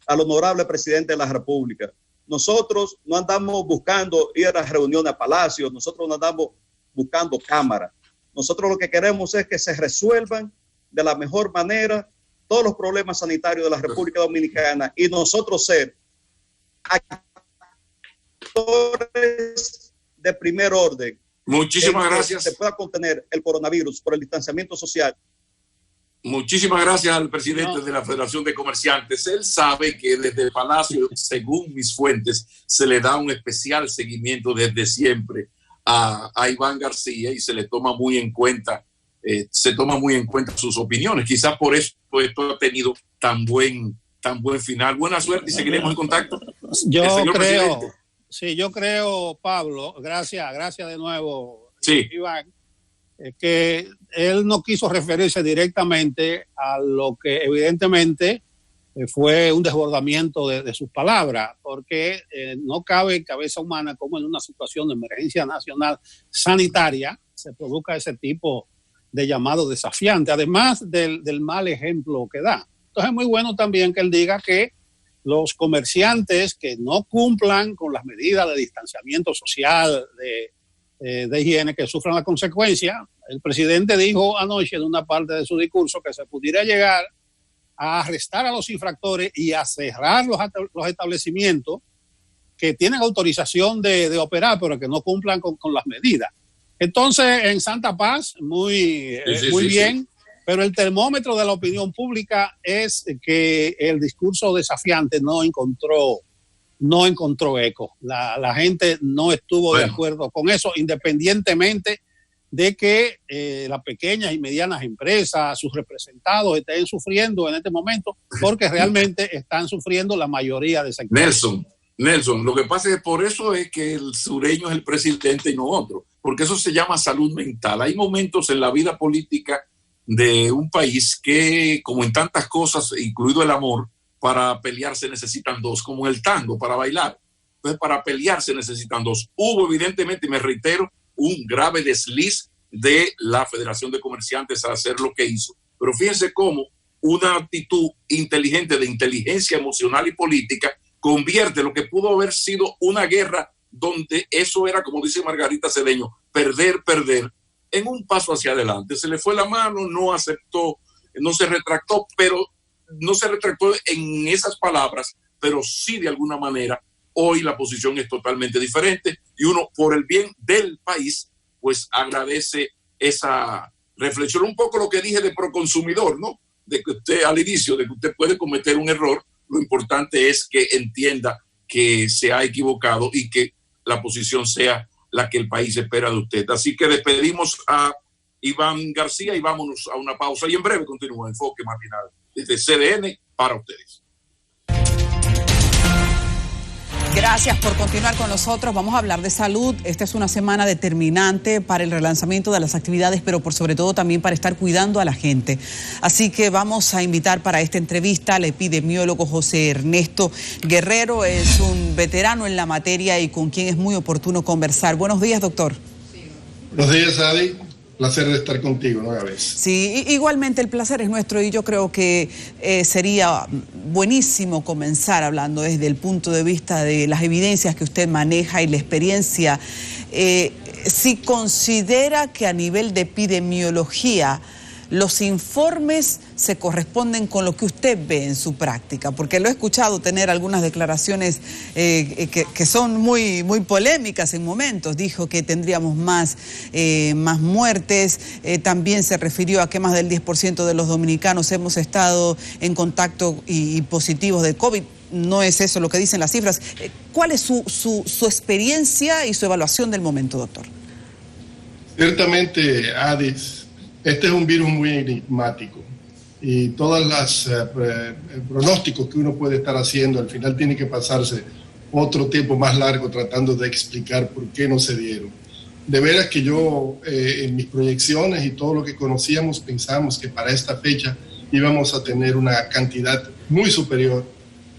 al honorable presidente de la República. Nosotros no andamos buscando ir a las reuniones a Palacio, nosotros no andamos buscando cámara. Nosotros lo que queremos es que se resuelvan de la mejor manera todos los problemas sanitarios de la República Dominicana y nosotros ser actores de primer orden. Muchísimas gracias. Se pueda contener el coronavirus por el distanciamiento social. Muchísimas gracias al presidente de la Federación de Comerciantes. Él sabe que desde el Palacio, según mis fuentes, se le da un especial seguimiento desde siempre a Iván García y se le toma muy en cuenta, sus opiniones. Quizás por eso esto ha tenido tan buen final. Buena suerte y seguiremos en contacto. Yo creo, Pablo, gracias de nuevo, sí. Iván, que él no quiso referirse directamente a lo que evidentemente fue un desbordamiento de sus palabras, porque no cabe cabeza humana como en una situación de emergencia nacional sanitaria se produzca ese tipo de llamado desafiante, además del mal ejemplo que da. Entonces es muy bueno también que él diga que los comerciantes que no cumplan con las medidas de distanciamiento social, de higiene, que sufran la consecuencia. El presidente dijo anoche en una parte de su discurso que se pudiera llegar a arrestar a los infractores y a cerrar los establecimientos que tienen autorización de operar, pero que no cumplan con las medidas. Entonces, en Santa Paz, muy bien, pero el termómetro de la opinión pública es que el discurso desafiante no encontró eco. La gente no estuvo de acuerdo con eso, independientemente de que las pequeñas y medianas empresas, sus representados estén sufriendo en este momento, porque realmente están sufriendo la mayoría de sectores. Nelson, lo que pasa es que por eso es que el sureño es el presidente y no otro, porque eso se llama salud mental. Hay momentos en la vida política de un país que, como en tantas cosas, incluido el amor, para pelear se necesitan dos, como en el tango, para bailar. Entonces, para pelear se necesitan dos. Hubo, evidentemente, y me reitero, un grave desliz de la Federación de Comerciantes a hacer lo que hizo. Pero fíjense cómo una actitud inteligente de inteligencia emocional y política convierte lo que pudo haber sido una guerra donde eso era, como dice Margarita Cedeño, perder, en un paso hacia adelante. Se le fue la mano, no aceptó, no se retractó, pero no se retractó en esas palabras, pero sí de alguna manera hoy la posición es totalmente diferente y uno, por el bien del país, pues agradece esa reflexión. Un poco lo que dije de proconsumidor, ¿no? De que usted al inicio, de que usted puede cometer un error, lo importante es que entienda que se ha equivocado y que la posición sea la que el país espera de usted. Así que despedimos a Iván García, y vámonos a una pausa y en breve continúa Enfoque Matinal desde CDN para ustedes. Gracias por continuar con nosotros. Vamos a hablar de salud. Esta es una semana determinante para el relanzamiento de las actividades, pero por sobre todo también para estar cuidando a la gente. Así que vamos a invitar para esta entrevista al epidemiólogo José Ernesto Guerrero. Es un veterano en la materia y con quien es muy oportuno conversar. Buenos días, doctor. Buenos días, Adi. Placer de estar contigo nueva vez. Sí, igualmente el placer es nuestro y yo creo que sería buenísimo comenzar hablando desde el punto de vista de las evidencias que usted maneja y la experiencia. Si considera que a nivel de epidemiología los informes se corresponden con lo que usted ve en su práctica, porque lo he escuchado tener algunas declaraciones que son muy polémicas en momentos. Dijo que tendríamos más muertes, también se refirió a que más del 10% de los dominicanos hemos estado en contacto y positivos de COVID. No es eso lo que dicen las cifras. ¿Cuál es su experiencia y su evaluación del momento, doctor? Ciertamente, Adis, este es un virus muy enigmático y todos los pronósticos que uno puede estar haciendo al final tiene que pasarse otro tiempo más largo tratando de explicar por qué no se dieron. De veras que yo en mis proyecciones y todo lo que conocíamos pensamos que para esta fecha íbamos a tener una cantidad muy superior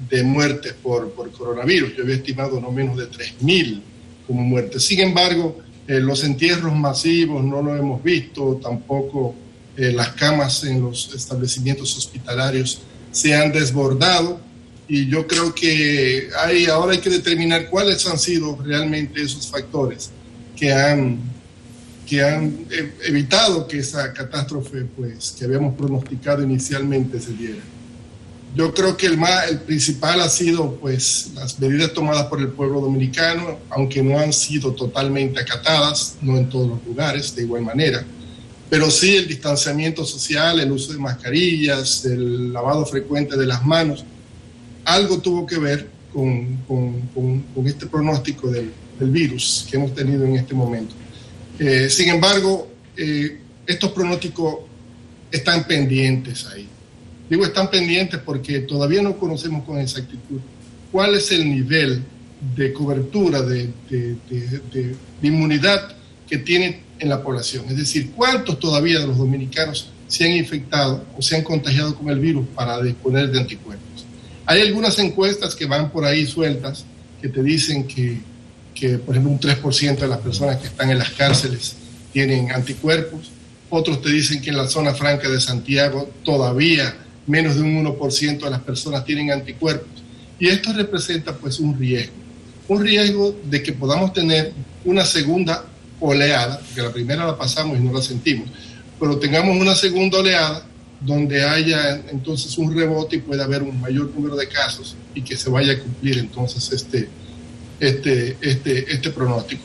de muertes por coronavirus. Yo había estimado no menos de 3.000 como muertes. Sin embargo, los entierros masivos no lo hemos visto, tampoco las camas en los establecimientos hospitalarios se han desbordado, y yo creo que ahora hay que determinar cuáles han sido realmente esos factores que han evitado que esa catástrofe pues, que habíamos pronosticado inicialmente se diera. Yo creo que el principal ha sido pues, las medidas tomadas por el pueblo dominicano, aunque no han sido totalmente acatadas, no en todos los lugares de igual manera, pero sí el distanciamiento social, el uso de mascarillas, el lavado frecuente de las manos, algo tuvo que ver con este pronóstico del virus que hemos tenido en este momento. Sin embargo, estos pronósticos están pendientes ahí. Digo, están pendientes porque todavía no conocemos con exactitud cuál es el nivel de cobertura de inmunidad que tiene en la población. Es decir, cuántos todavía de los dominicanos se han infectado o se han contagiado con el virus para disponer de anticuerpos. Hay algunas encuestas que van por ahí sueltas que te dicen que por ejemplo, un 3% de las personas que están en las cárceles tienen anticuerpos. Otros te dicen que en la zona franca de Santiago todavía menos de un 1% de las personas tienen anticuerpos. Y esto representa pues un riesgo de que podamos tener una segunda oleada, porque la primera la pasamos y no la sentimos, pero tengamos una segunda oleada donde haya entonces un rebote y pueda haber un mayor número de casos y que se vaya a cumplir entonces este pronóstico.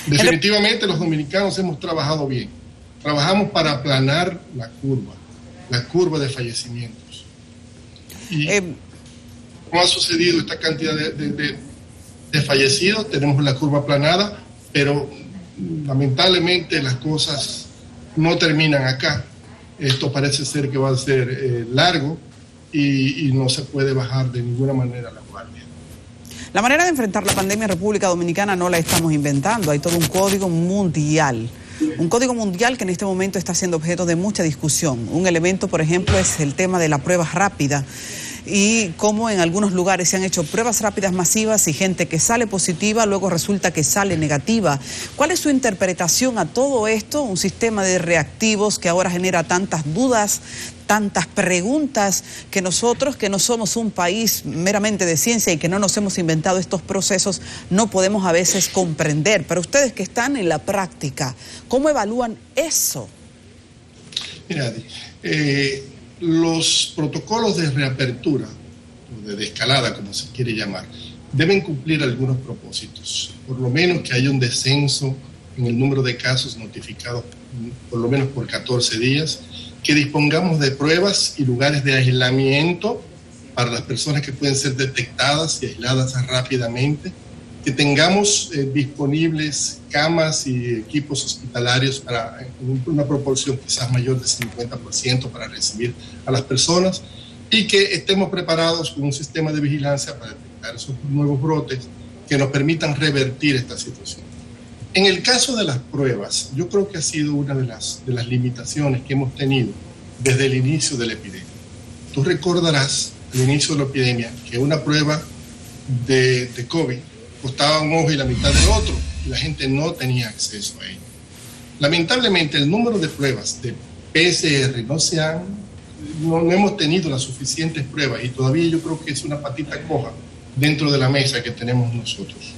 Definitivamente los dominicanos hemos trabajado bien. Trabajamos para aplanar la curva de fallecimientos. Y no ha sucedido esta cantidad de fallecidos, tenemos la curva aplanada, pero lamentablemente las cosas no terminan acá. Esto parece ser que va a ser largo y no se puede bajar de ninguna manera la guardia. La manera de enfrentar la pandemia en República Dominicana no la estamos inventando, hay todo un código mundial. Un código mundial que en este momento está siendo objeto de mucha discusión. Un elemento, por ejemplo, es el tema de la prueba rápida y cómo en algunos lugares se han hecho pruebas rápidas masivas y gente que sale positiva luego resulta que sale negativa. ¿Cuál es su interpretación a todo esto? Un sistema de reactivos que ahora genera tantas dudas, tantas preguntas, que nosotros, que no somos un país meramente de ciencia y que no nos hemos inventado estos procesos, no podemos a veces comprender. Pero ustedes que están en la práctica, ¿cómo evalúan eso? Mira, los protocolos de reapertura, o de desescalada, como se quiere llamar, deben cumplir algunos propósitos. Por lo menos que haya un descenso en el número de casos notificados, por lo menos por 14 días, que dispongamos de pruebas y lugares de aislamiento para las personas que pueden ser detectadas y aisladas rápidamente, que tengamos disponibles camas y equipos hospitalarios para una proporción quizás mayor de 50% para recibir a las personas, y que estemos preparados con un sistema de vigilancia para detectar esos nuevos brotes que nos permitan revertir esta situación. En el caso de las pruebas, yo creo que ha sido una de las limitaciones que hemos tenido desde el inicio de la epidemia. Tú recordarás al inicio de la epidemia que una prueba de COVID costaba un ojo y la mitad del otro, y la gente no tenía acceso a ello. Lamentablemente, el número de pruebas de PCR no hemos tenido las suficientes pruebas, y todavía yo creo que es una patita coja dentro de la mesa que tenemos nosotros.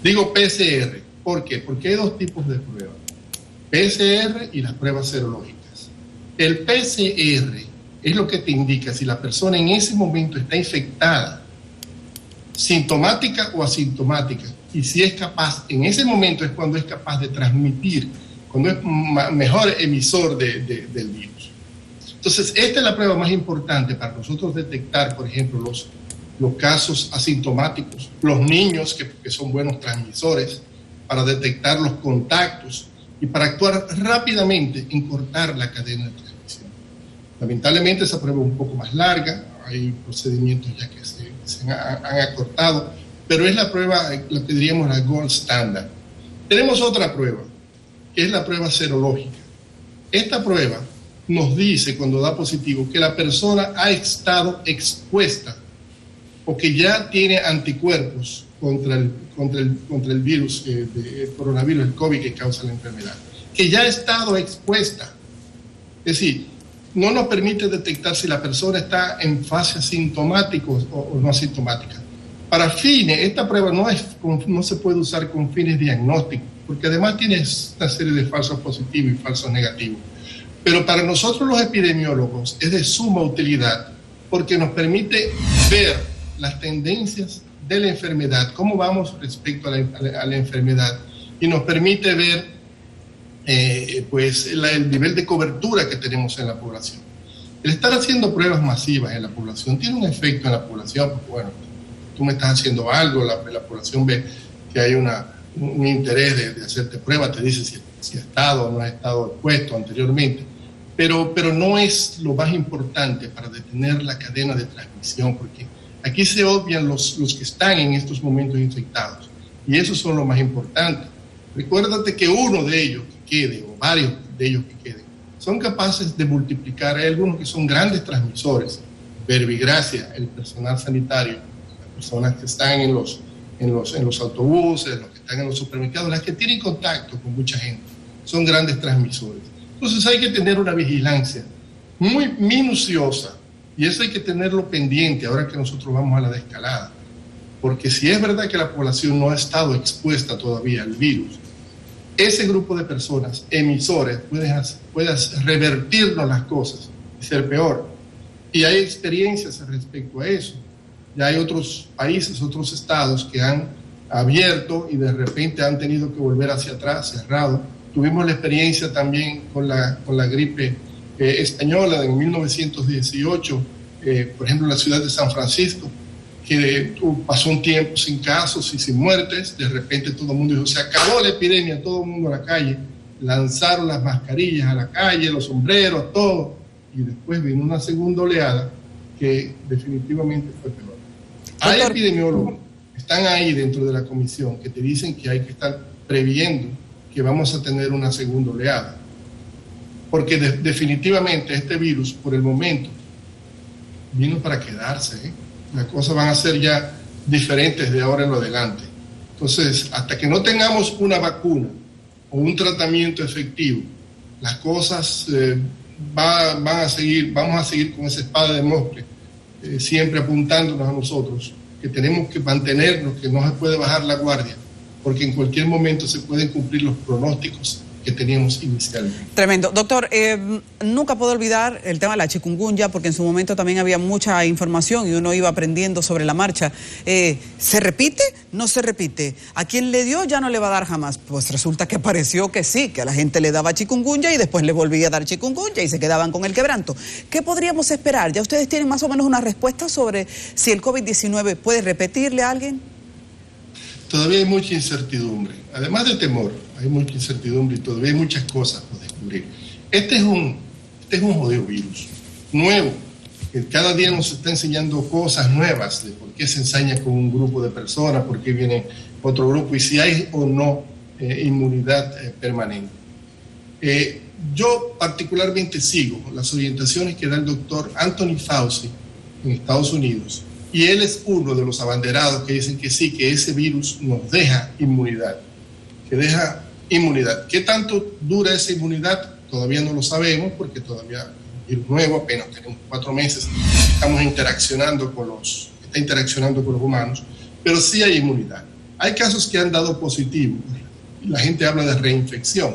Digo PCR, ¿por qué? Porque hay dos tipos de pruebas, PCR y las pruebas serológicas. El PCR es lo que te indica si la persona en ese momento está infectada, sintomática o asintomática, y si es capaz, en ese momento es cuando es capaz de transmitir, cuando es mejor emisor del virus. Entonces, esta es la prueba más importante para nosotros detectar, por ejemplo, los casos asintomáticos, los niños que son buenos transmisores, para detectar los contactos y para actuar rápidamente en cortar la cadena de transmisión. Lamentablemente esa prueba es un poco más larga, hay procedimientos ya que se han acortado, pero es la prueba, lo que diríamos la gold standard. Tenemos otra prueba, que es la prueba serológica. Esta prueba nos dice, cuando da positivo, que la persona ha estado expuesta o que ya tiene anticuerpos contra el virus, el coronavirus, el COVID que causa la enfermedad, que ya ha estado expuesta. Es decir, no nos permite detectar si la persona está en fase asintomática o no asintomática. Para fines, esta prueba no se puede usar con fines diagnósticos, porque además tiene una serie de falsos positivos y falsos negativos. Pero para nosotros los epidemiólogos es de suma utilidad, porque nos permite ver las tendencias de la enfermedad, cómo vamos respecto a la enfermedad, y nos permite ver el nivel de cobertura que tenemos en la población. El estar haciendo pruebas masivas en la población tiene un efecto en la población, porque bueno, tú me estás haciendo algo, la población ve que hay un interés de hacerte pruebas, te dice si ha estado o no ha estado expuesto anteriormente, pero no es lo más importante para detener la cadena de transmisión, porque aquí se obvian los que están en estos momentos infectados, y esos son los más importantes. Recuérdate que uno de ellos que quede, o varios de ellos que queden, son capaces de multiplicar. Hay algunos que son grandes transmisores, verbigracia, el personal sanitario, las personas que están en los autobuses, los que están en los supermercados, las que tienen contacto con mucha gente, son grandes transmisores. Entonces hay que tener una vigilancia muy minuciosa, y eso hay que tenerlo pendiente ahora que nosotros vamos a la desescalada, porque si es verdad que la población no ha estado expuesta todavía al virus, ese grupo de personas, emisores, puede revertirnos las cosas y ser peor. Y hay experiencias respecto a eso. Ya hay otros países, otros estados que han abierto y de repente han tenido que volver hacia atrás, cerrado. Tuvimos la experiencia también con la gripe española en 1918, por ejemplo en la ciudad de San Francisco, que pasó un tiempo sin casos y sin muertes. De repente todo el mundo dijo, se acabó la epidemia, todo el mundo a la calle, lanzaron las mascarillas a la calle, los sombreros, todo, y después vino una segunda oleada que definitivamente fue peor. Hay epidemiólogos que están ahí dentro de la comisión que te dicen que hay que estar previendo que vamos a tener una segunda oleada, porque definitivamente este virus por el momento vino para quedarse, Las cosas van a ser ya diferentes de ahora en lo adelante. Entonces, hasta que no tengamos una vacuna o un tratamiento efectivo, las cosas vamos a seguir con esa espada de Damocles, siempre apuntándonos a nosotros, que tenemos que mantenernos, que no se puede bajar la guardia, porque en cualquier momento se pueden cumplir los pronósticos que teníamos inicialmente. Tremendo. Doctor, nunca puedo olvidar el tema de la chikungunya, porque en su momento también había mucha información y uno iba aprendiendo sobre la marcha. ¿Se repite? ¿No se repite? ¿A quien le dio ya no le va a dar jamás? Pues resulta que pareció que sí, que a la gente le daba chikungunya y después le volvía a dar chikungunya y se quedaban con el quebranto. ¿Qué podríamos esperar? ¿Ya ustedes tienen más o menos una respuesta sobre si el COVID-19 puede repetirle a alguien? todavía hay mucha incertidumbre. Además de temor, hay mucha incertidumbre y todavía hay muchas cosas por descubrir. Este es un jodido virus nuevo, que cada día nos está enseñando cosas nuevas de por qué se ensaña con un grupo de personas, por qué viene otro grupo y si hay o no inmunidad permanente. Yo particularmente sigo las orientaciones que da el doctor Anthony Fauci en Estados Unidos, y él es uno de los abanderados que dicen que sí, que ese virus nos deja inmunidad, ¿Qué tanto dura esa inmunidad? Todavía no lo sabemos, porque todavía es un virus nuevo, apenas tenemos 4 meses, está interaccionando con los humanos, pero sí hay inmunidad. Hay casos que han dado positivo, y la gente habla de reinfección.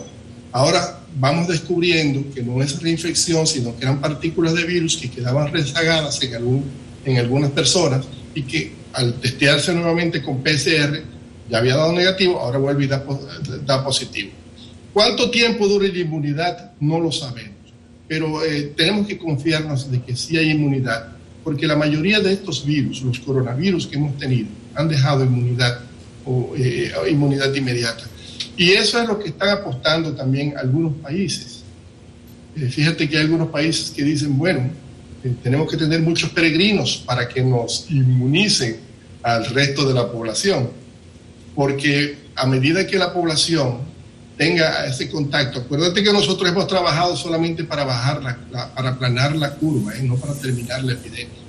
Ahora vamos descubriendo que no es reinfección, sino que eran partículas de virus que quedaban rezagadas en algunas personas y que al testearse nuevamente con PCR ya había dado negativo, ahora vuelve y da positivo. ¿Cuánto tiempo dura la inmunidad? No lo sabemos, pero tenemos que confiarnos de que sí hay inmunidad, porque la mayoría de estos virus, los coronavirus que hemos tenido, han dejado inmunidad o inmunidad inmediata. Y eso es lo que están apostando también algunos países. Fíjate que hay algunos países que dicen, bueno, tenemos que tener muchos peregrinos para que nos inmunicen al resto de la población, porque a medida que la población tenga ese contacto, acuérdate que nosotros hemos trabajado solamente para para aplanar la curva, no para terminar la epidemia.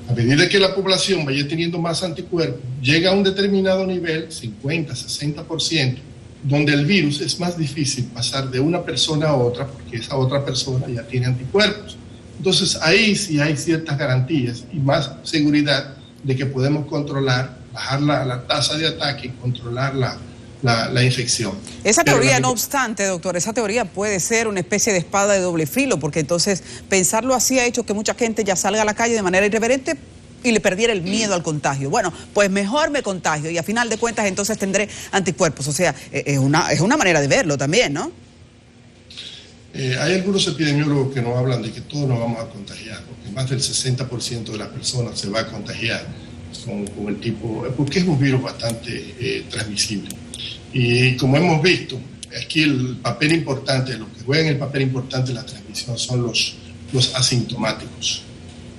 A medida que la población vaya teniendo más anticuerpos, llega a un determinado nivel, 50, 60%, donde el virus es más difícil pasar de una persona a otra, porque esa otra persona ya tiene anticuerpos. Entonces ahí sí hay ciertas garantías y más seguridad de que podemos controlar, bajar la tasa de ataque y controlar la infección. Esa teoría, no obstante, doctor, esa teoría puede ser una especie de espada de doble filo, porque entonces pensarlo así ha hecho que mucha gente ya salga a la calle de manera irreverente y le perdiera el miedo al contagio. Bueno, pues mejor me contagio y a final de cuentas entonces tendré anticuerpos. O sea, es una manera de verlo también, ¿no? Hay algunos epidemiólogos que nos hablan de que todos nos vamos a contagiar, porque más del 60% de las personas se va a contagiar con el tipo, porque es un virus bastante transmisible. Y como hemos visto, aquí el papel importante, los que juegan el papel importante en la transmisión son los asintomáticos.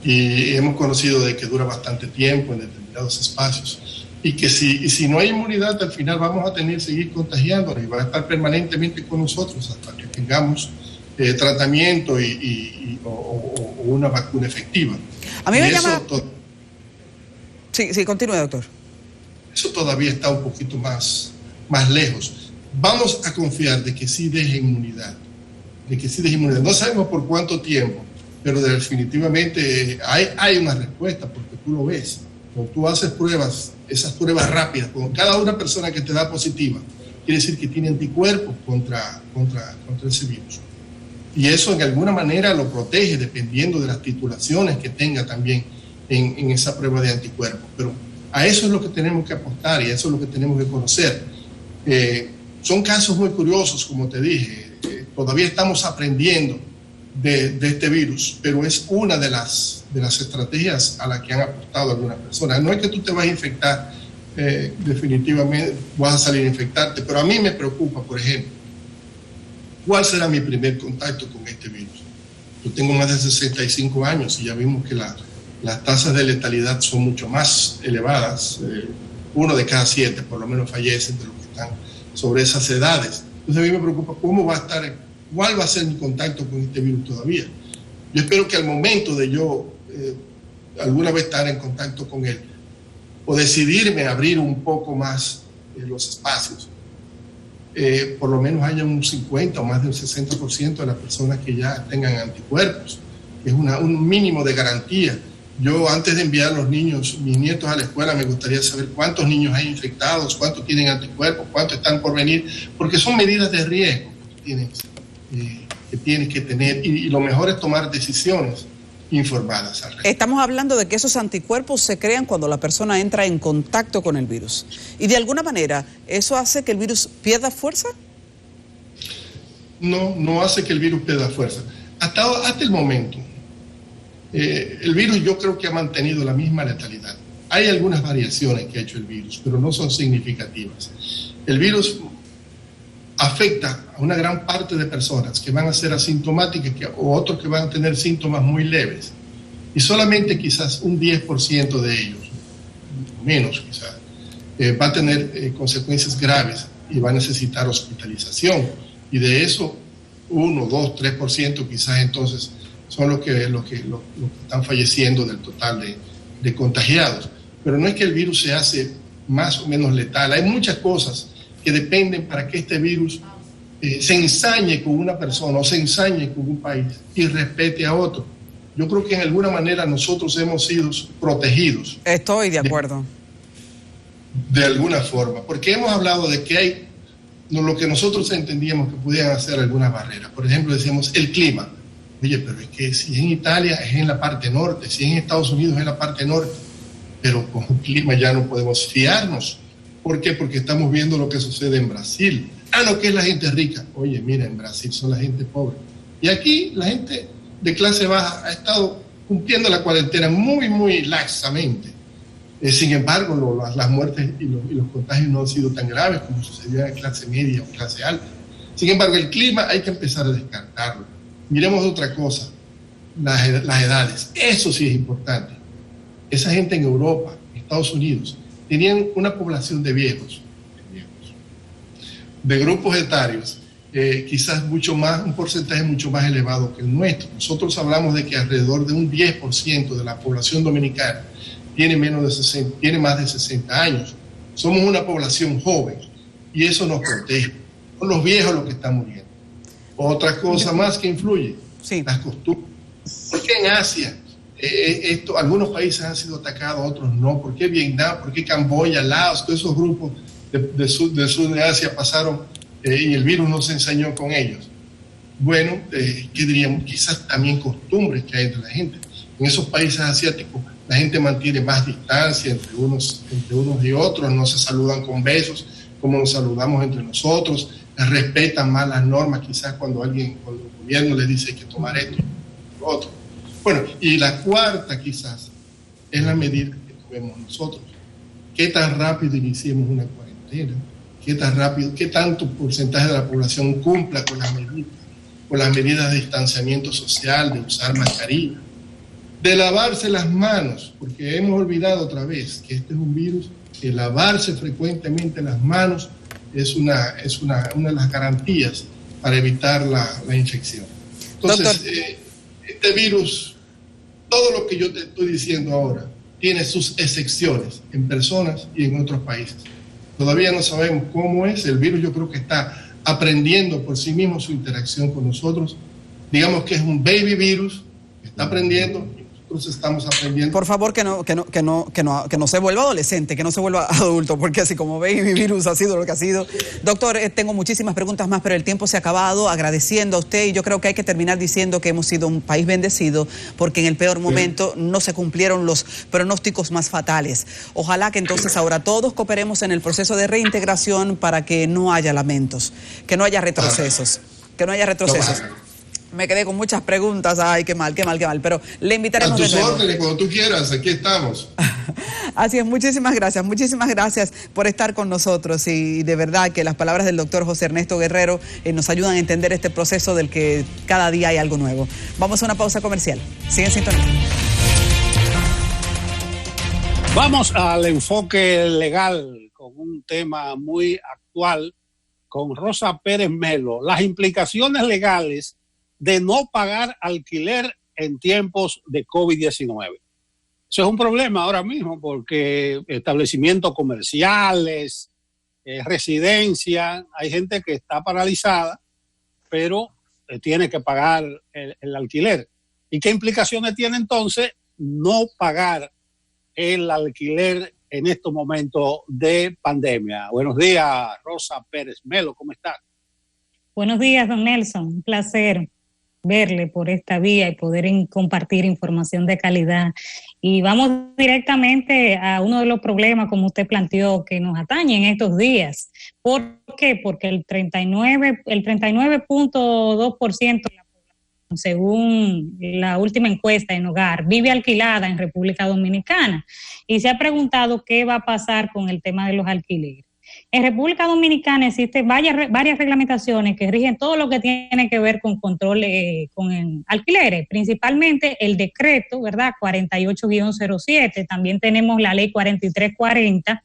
Y hemos conocido de que dura bastante tiempo en determinados espacios y que si no hay inmunidad, al final vamos a tener que seguir contagiándonos y va a estar permanentemente con nosotros hasta que tengamos tratamiento o una vacuna efectiva. A mí me llama... Sí, continúe, doctor. Eso todavía está un poquito más lejos. Vamos a confiar de que sí deje inmunidad, No sabemos por cuánto tiempo, pero definitivamente hay una respuesta, porque tú lo ves. Cuando tú haces pruebas, esas pruebas rápidas, con cada una persona que te da positiva, quiere decir que tiene anticuerpos contra ese virus. Y eso en alguna manera lo protege, dependiendo de las titulaciones que tenga también en esa prueba de anticuerpos. Pero a eso es lo que tenemos que apostar y a eso es lo que tenemos que conocer. Son casos muy curiosos, como te dije. Todavía estamos aprendiendo de este virus, pero es una de las estrategias a las que han apostado algunas personas. No es que tú te vas a infectar, definitivamente vas a salir a infectarte, pero a mí me preocupa, por ejemplo, ¿cuál será mi primer contacto con este virus? Yo tengo más de 65 años y ya vimos que las tasas de letalidad son mucho más elevadas. 1 de cada 7 por lo menos fallecen de los que están sobre esas edades. Entonces a mí me preocupa cuál va a ser mi contacto con este virus todavía. Yo espero que al momento de yo alguna vez estar en contacto con él o decidirme a abrir un poco más los espacios, por lo menos haya un 50 o más del 60% de las personas que ya tengan anticuerpos. Es un mínimo de garantía. Yo, antes de enviar a mis nietos a la escuela, me gustaría saber cuántos niños hay infectados, cuántos tienen anticuerpos, cuántos están por venir, porque son medidas de riesgo que tienes que tener, y lo mejor es tomar decisiones informadas al respecto. Estamos hablando de que esos anticuerpos se crean cuando la persona entra en contacto con el virus. Y de alguna manera, ¿eso hace que el virus pierda fuerza? No hace que el virus pierda fuerza. Hasta el momento, el virus yo creo que ha mantenido la misma letalidad. hay algunas variaciones que ha hecho el virus, pero no son significativas. El virus afecta a una gran parte de personas que van a ser asintomáticas o otros que van a tener síntomas muy leves. Y solamente quizás un 10% de ellos, menos quizás, va a tener consecuencias graves y va a necesitar hospitalización. Y de eso, 1, 2, 3% quizás entonces son los que están falleciendo del total de contagiados. Pero no es que el virus se hace más o menos letal. Hay muchas cosas que dependen para que este virus se ensañe con una persona o se ensañe con un país y respete a otro. Yo creo que en alguna manera nosotros hemos sido protegidos. Estoy de acuerdo. De alguna forma, porque hemos hablado de que hay lo que nosotros entendíamos que podían hacer algunas barreras. Por ejemplo, decíamos el clima. Oye, pero es que si es en Italia es en la parte norte, si es en Estados Unidos es en la parte norte, pero con el clima ya no podemos fiarnos. ¿Por qué? Porque estamos viendo lo que sucede en Brasil. No, que es la gente rica. Oye, mira, en Brasil son la gente pobre. Y aquí la gente de clase baja ha estado cumpliendo la cuarentena muy, muy laxamente. Sin embargo, las muertes y los contagios no han sido tan graves como sucedía en clase media o clase alta. Sin embargo, el clima hay que empezar a descartarlo. Miremos otra cosa, las edades. Eso sí es importante. Esa gente en Europa, Estados Unidos, tenían una población de viejos, de grupos etarios, quizás mucho más, un porcentaje mucho más elevado que el nuestro. Nosotros hablamos de que alrededor de un 10% de la población dominicana tiene más de 60 años. Somos una población joven y eso nos protege. Son los viejos los que están muriendo. Otra cosa más que influye, las costumbres. ¿Por qué en Asia algunos países han sido atacados, otros no? ¿Por qué Vietnam? ¿Por qué Camboya, Laos? Todos esos grupos del sur de Asia pasaron y el virus no se ensañó con ellos. Bueno, ¿qué diríamos? Quizás también costumbres que hay entre la gente. En esos países asiáticos la gente mantiene más distancia entre unos y otros, no se saludan con besos como nos saludamos entre nosotros, respetan más las normas, quizás cuando el gobierno les dice que tomar esto lo otro. Bueno, y la cuarta quizás es la medida que tomemos nosotros. ¿Qué tan rápido iniciemos una cuarentena? ¿Qué tanto porcentaje de la población cumpla con las medidas de distanciamiento social, de usar mascarilla, de lavarse las manos? Porque hemos olvidado otra vez que este es un virus, que lavarse frecuentemente las manos es una de las garantías para evitar la infección. Entonces, este virus, todo lo que yo te estoy diciendo ahora, tiene sus excepciones en personas y en otros países. Todavía no sabemos cómo es. El virus yo creo que está aprendiendo por sí mismo su interacción con nosotros. Digamos que es un baby virus, está aprendiendo. Estamos aprendiendo. Por favor, que no se vuelva adolescente, que no se vuelva adulto, porque así como baby virus ha sido lo que ha sido. Doctor, tengo muchísimas preguntas más, pero el tiempo se ha acabado. Agradeciendo a usted, y yo creo que hay que terminar diciendo que hemos sido un país bendecido, porque en el peor momento no se cumplieron los pronósticos más fatales. Ojalá que entonces ahora todos cooperemos en el proceso de reintegración para que no haya lamentos, que no haya retrocesos, Me quedé con muchas preguntas. Ay, qué mal. Pero le invitaremos de nuevo. A tus órdenes, cuando tú quieras, aquí estamos. Así es, muchísimas gracias por estar con nosotros. Y de verdad que las palabras del doctor José Ernesto Guerrero nos ayudan a entender este proceso del que cada día hay algo nuevo. Vamos a una pausa comercial. Sigue en sintonía. Vamos al enfoque legal con un tema muy actual con Rosa Pérez Melo. Las implicaciones legales de no pagar alquiler en tiempos de COVID-19. Eso es un problema ahora mismo porque establecimientos comerciales, residencia, hay gente que está paralizada, pero tiene que pagar el alquiler. ¿Y qué implicaciones tiene entonces no pagar el alquiler en estos momentos de pandemia? Buenos días, Rosa Pérez Melo, ¿cómo estás? Buenos días, don Nelson, un placer verle por esta vía y poder compartir información de calidad. Y vamos directamente a uno de los problemas, como usted planteó, que nos atañe en estos días. ¿Por qué? Porque el 39.2% de la población según la última encuesta en Hogar, vive alquilada en República Dominicana y se ha preguntado qué va a pasar con el tema de los alquileres. En República Dominicana existen varias reglamentaciones que rigen todo lo que tiene que ver con control con alquileres, principalmente el decreto, ¿verdad? 48-07, también tenemos la ley 4340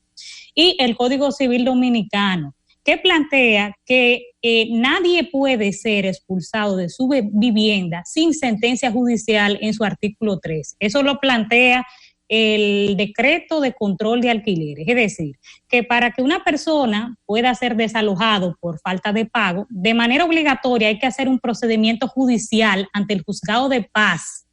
y el Código Civil Dominicano, que plantea que nadie puede ser expulsado de su vivienda sin sentencia judicial en su artículo 3. Eso lo plantea el decreto de control de alquileres, es decir, que para que una persona pueda ser desalojado por falta de pago, de manera obligatoria hay que hacer un procedimiento judicial ante el juzgado de paz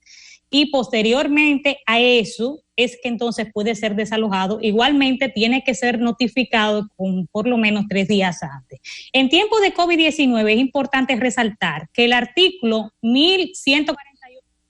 y posteriormente a eso es que entonces puede ser desalojado. Igualmente tiene que ser notificado con por lo menos 3 días antes. En tiempos de COVID-19 es importante resaltar que el artículo 1148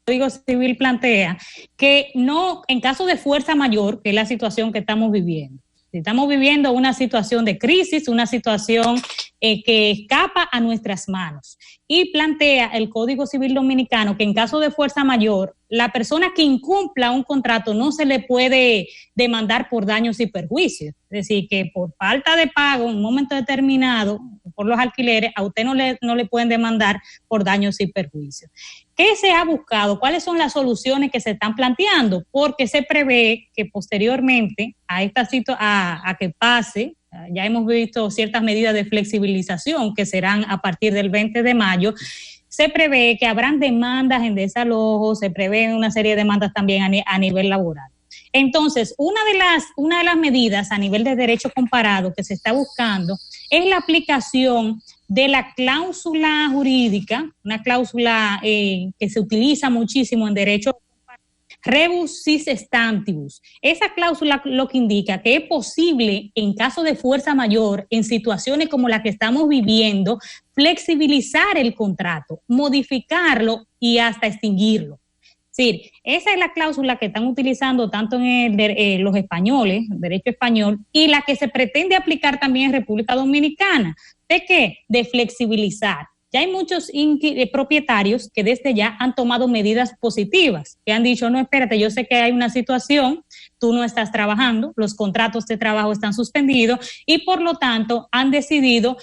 del Código Civil plantea que no, en caso de fuerza mayor, que es la situación que estamos viviendo, si estamos viviendo una situación de crisis, una situación que escapa a nuestras manos, y plantea el Código Civil Dominicano que en caso de fuerza mayor, la persona que incumpla un contrato no se le puede demandar por daños y perjuicios. Es decir, que por falta de pago en un momento determinado por los alquileres, a usted no le pueden demandar por daños y perjuicios. ¿Qué se ha buscado? ¿Cuáles son las soluciones que se están planteando? Porque se prevé que posteriormente a que pase, ya hemos visto ciertas medidas de flexibilización que serán a partir del 20 de mayo, se prevé que habrán demandas en desalojo, se prevé una serie de demandas también a nivel laboral. Entonces, una de las medidas a nivel de derecho comparado que se está buscando es la aplicación de la cláusula jurídica, una cláusula que se utiliza muchísimo en derecho rebus sis stantibus. Esa cláusula lo que indica que es posible, en caso de fuerza mayor, en situaciones como la que estamos viviendo, flexibilizar el contrato, modificarlo y hasta extinguirlo. Es decir, esa es la cláusula que están utilizando tanto en los españoles, el derecho español, y la que se pretende aplicar también en República Dominicana. ¿De qué? De flexibilizar. Ya hay muchos propietarios que desde ya han tomado medidas positivas, que han dicho, no, espérate, yo sé que hay una situación, tú no estás trabajando, los contratos de trabajo están suspendidos y por lo tanto han decidido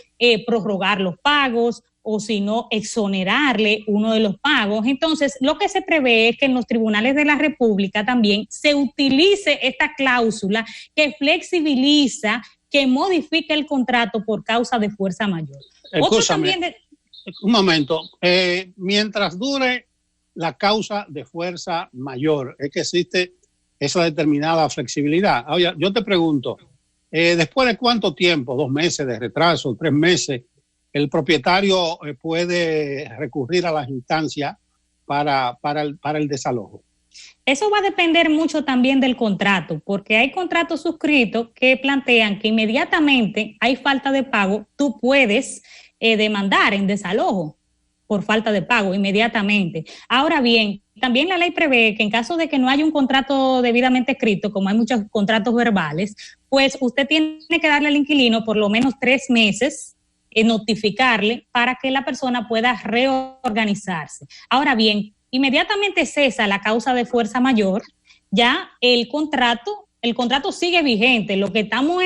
prorrogar los pagos o si no, exonerarle uno de los pagos. Entonces, lo que se prevé es que en los tribunales de la República también se utilice esta cláusula que flexibiliza, que modifica el contrato por causa de fuerza mayor. Escúchame, un momento. Mientras dure la causa de fuerza mayor, es que existe esa determinada flexibilidad. Ahora, yo te pregunto, ¿después de cuánto tiempo, 2 meses de retraso, 3 meses, el propietario puede recurrir a las instancias para el desalojo? Eso va a depender mucho también del contrato, porque hay contratos suscritos que plantean que inmediatamente hay falta de pago, tú puedes demandar en desalojo por falta de pago inmediatamente. Ahora bien, también la ley prevé que en caso de que no haya un contrato debidamente escrito, como hay muchos contratos verbales, pues usted tiene que darle al inquilino por lo menos 3 meses, notificarle para que la persona pueda reorganizarse. Ahora bien, inmediatamente cesa la causa de fuerza mayor, ya el contrato sigue vigente. Lo que estamos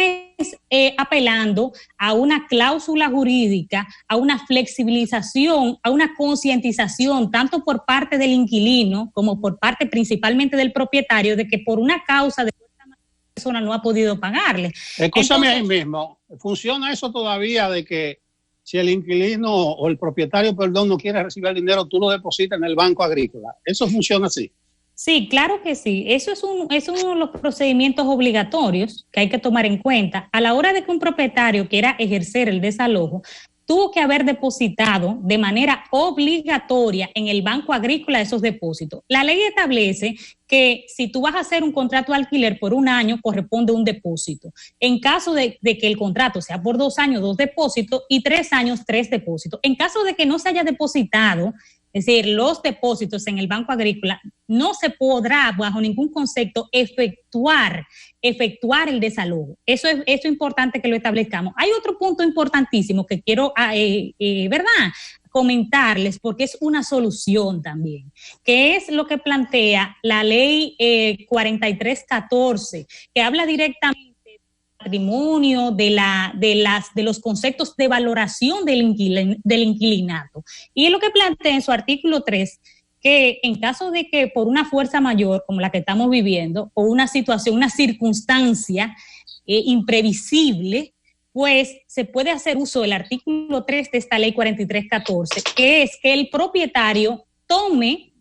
es apelando a una cláusula jurídica, a una flexibilización, a una concientización, tanto por parte del inquilino como por parte principalmente del propietario, de que por una causa de fuerza mayor la persona no ha podido pagarle. Escúchame. Entonces, ahí mismo, ¿funciona eso todavía de que si el inquilino o el propietario, no quiere recibir el dinero, tú lo depositas en el Banco Agrícola? ¿Eso funciona así? Sí, claro que sí. Eso es uno de los procedimientos obligatorios que hay que tomar en cuenta. A la hora de que un propietario quiera ejercer el desalojo, tuvo que haber depositado de manera obligatoria en el Banco Agrícola esos depósitos. La ley establece que si tú vas a hacer un contrato de alquiler por 1 año, corresponde un depósito. En caso de que el contrato sea por 2 años, 2 depósitos, y 3 años, 3 depósitos. En caso de que no se haya depositado, es decir, los depósitos en el Banco Agrícola, no se podrá bajo ningún concepto efectuar el desalojo. Eso es importante que lo establezcamos. Hay otro punto importantísimo que quiero, comentarles, porque es una solución también, que es lo que plantea la ley 4314, que habla directamente del patrimonio, de los conceptos de valoración del inquilinato. Y lo que plantea en su artículo 3, que en caso de que por una fuerza mayor como la que estamos viviendo, o una situación, una circunstancia imprevisible, pues se puede hacer uso del artículo 3 de esta ley 4314, que es que el propietario tome,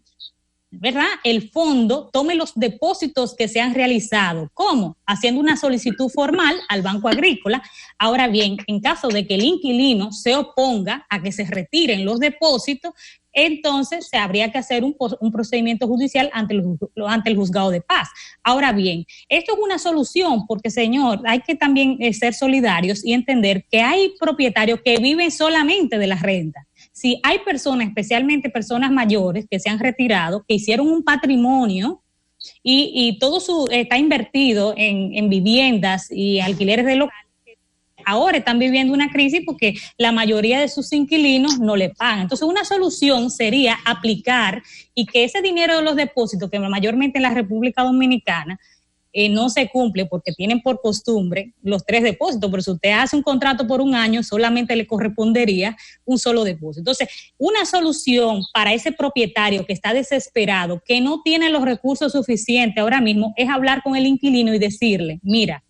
¿verdad?, el fondo, tome los depósitos que se han realizado. ¿Cómo? Haciendo una solicitud formal al Banco Agrícola. Ahora bien, en caso de que el inquilino se oponga a que se retiren los depósitos, entonces se habría que hacer un procedimiento judicial ante el juzgado de paz. Ahora bien, esto es una solución porque, señor, hay que también ser solidarios y entender que hay propietarios que viven solamente de las rentas. Si hay personas, especialmente personas mayores que se han retirado, que hicieron un patrimonio y todo está invertido en viviendas y alquileres de locales, ahora están viviendo una crisis porque la mayoría de sus inquilinos no le pagan. Entonces, una solución sería aplicar y que ese dinero de los depósitos, que mayormente en la República Dominicana no se cumple porque tienen por costumbre los 3 depósitos, pero si usted hace un contrato por un año, solamente le correspondería un solo depósito. Entonces, una solución para ese propietario que está desesperado, que no tiene los recursos suficientes ahora mismo, es hablar con el inquilino y decirle, mira,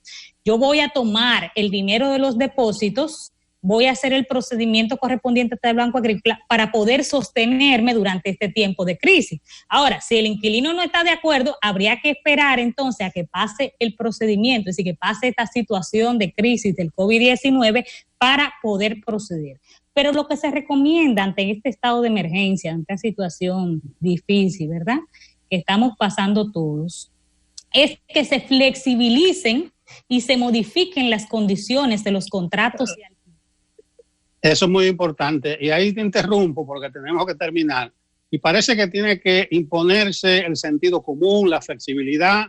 yo voy a tomar el dinero de los depósitos, voy a hacer el procedimiento correspondiente al Banco Agrícola para poder sostenerme durante este tiempo de crisis. Ahora, si el inquilino no está de acuerdo, habría que esperar entonces a que pase el procedimiento, es decir, que pase esta situación de crisis del COVID-19 para poder proceder. Pero lo que se recomienda ante este estado de emergencia, ante esta situación difícil, ¿verdad?, que estamos pasando todos, es que se flexibilicen y se modifiquen las condiciones de los contratos. Eso es muy importante. Y ahí te interrumpo porque tenemos que terminar. Y parece que tiene que imponerse el sentido común, la flexibilidad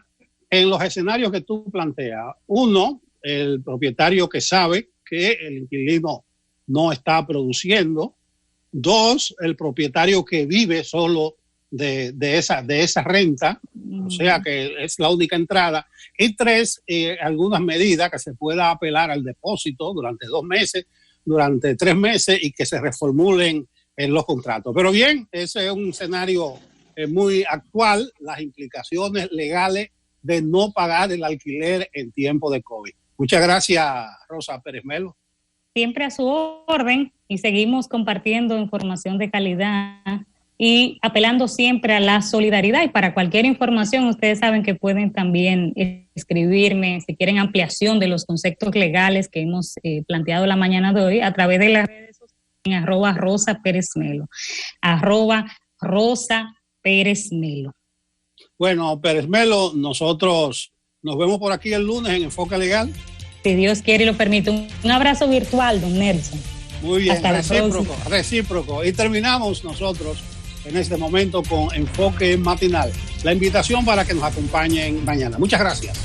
en los escenarios que tú planteas. Uno, el propietario que sabe que el inquilino no está produciendo. Dos, el propietario que vive solo de esa renta, o sea que es la única entrada. Y tres, algunas medidas que se pueda apelar al depósito durante 2 meses, durante 3 meses y que se reformulen en los contratos. Pero bien, ese es un escenario muy actual, las implicaciones legales de no pagar el alquiler en tiempo de COVID. Muchas gracias, Rosa Pérez Melo. Siempre a su orden y seguimos compartiendo información de calidad y apelando siempre a la solidaridad. Y para cualquier información, ustedes saben que pueden también escribirme si quieren ampliación de los conceptos legales que hemos planteado la mañana de hoy a través de las redes sociales en @Rosa Pérez Melo, @Rosa Pérez Melo. Bueno, Pérez Melo, nosotros nos vemos por aquí el lunes en Enfoque Legal. Si Dios quiere y lo permite. Un abrazo virtual, don Nelson. Muy bien, recíproco. Y terminamos nosotros en este momento con Enfoque Matinal. La invitación para que nos acompañen mañana. Muchas gracias.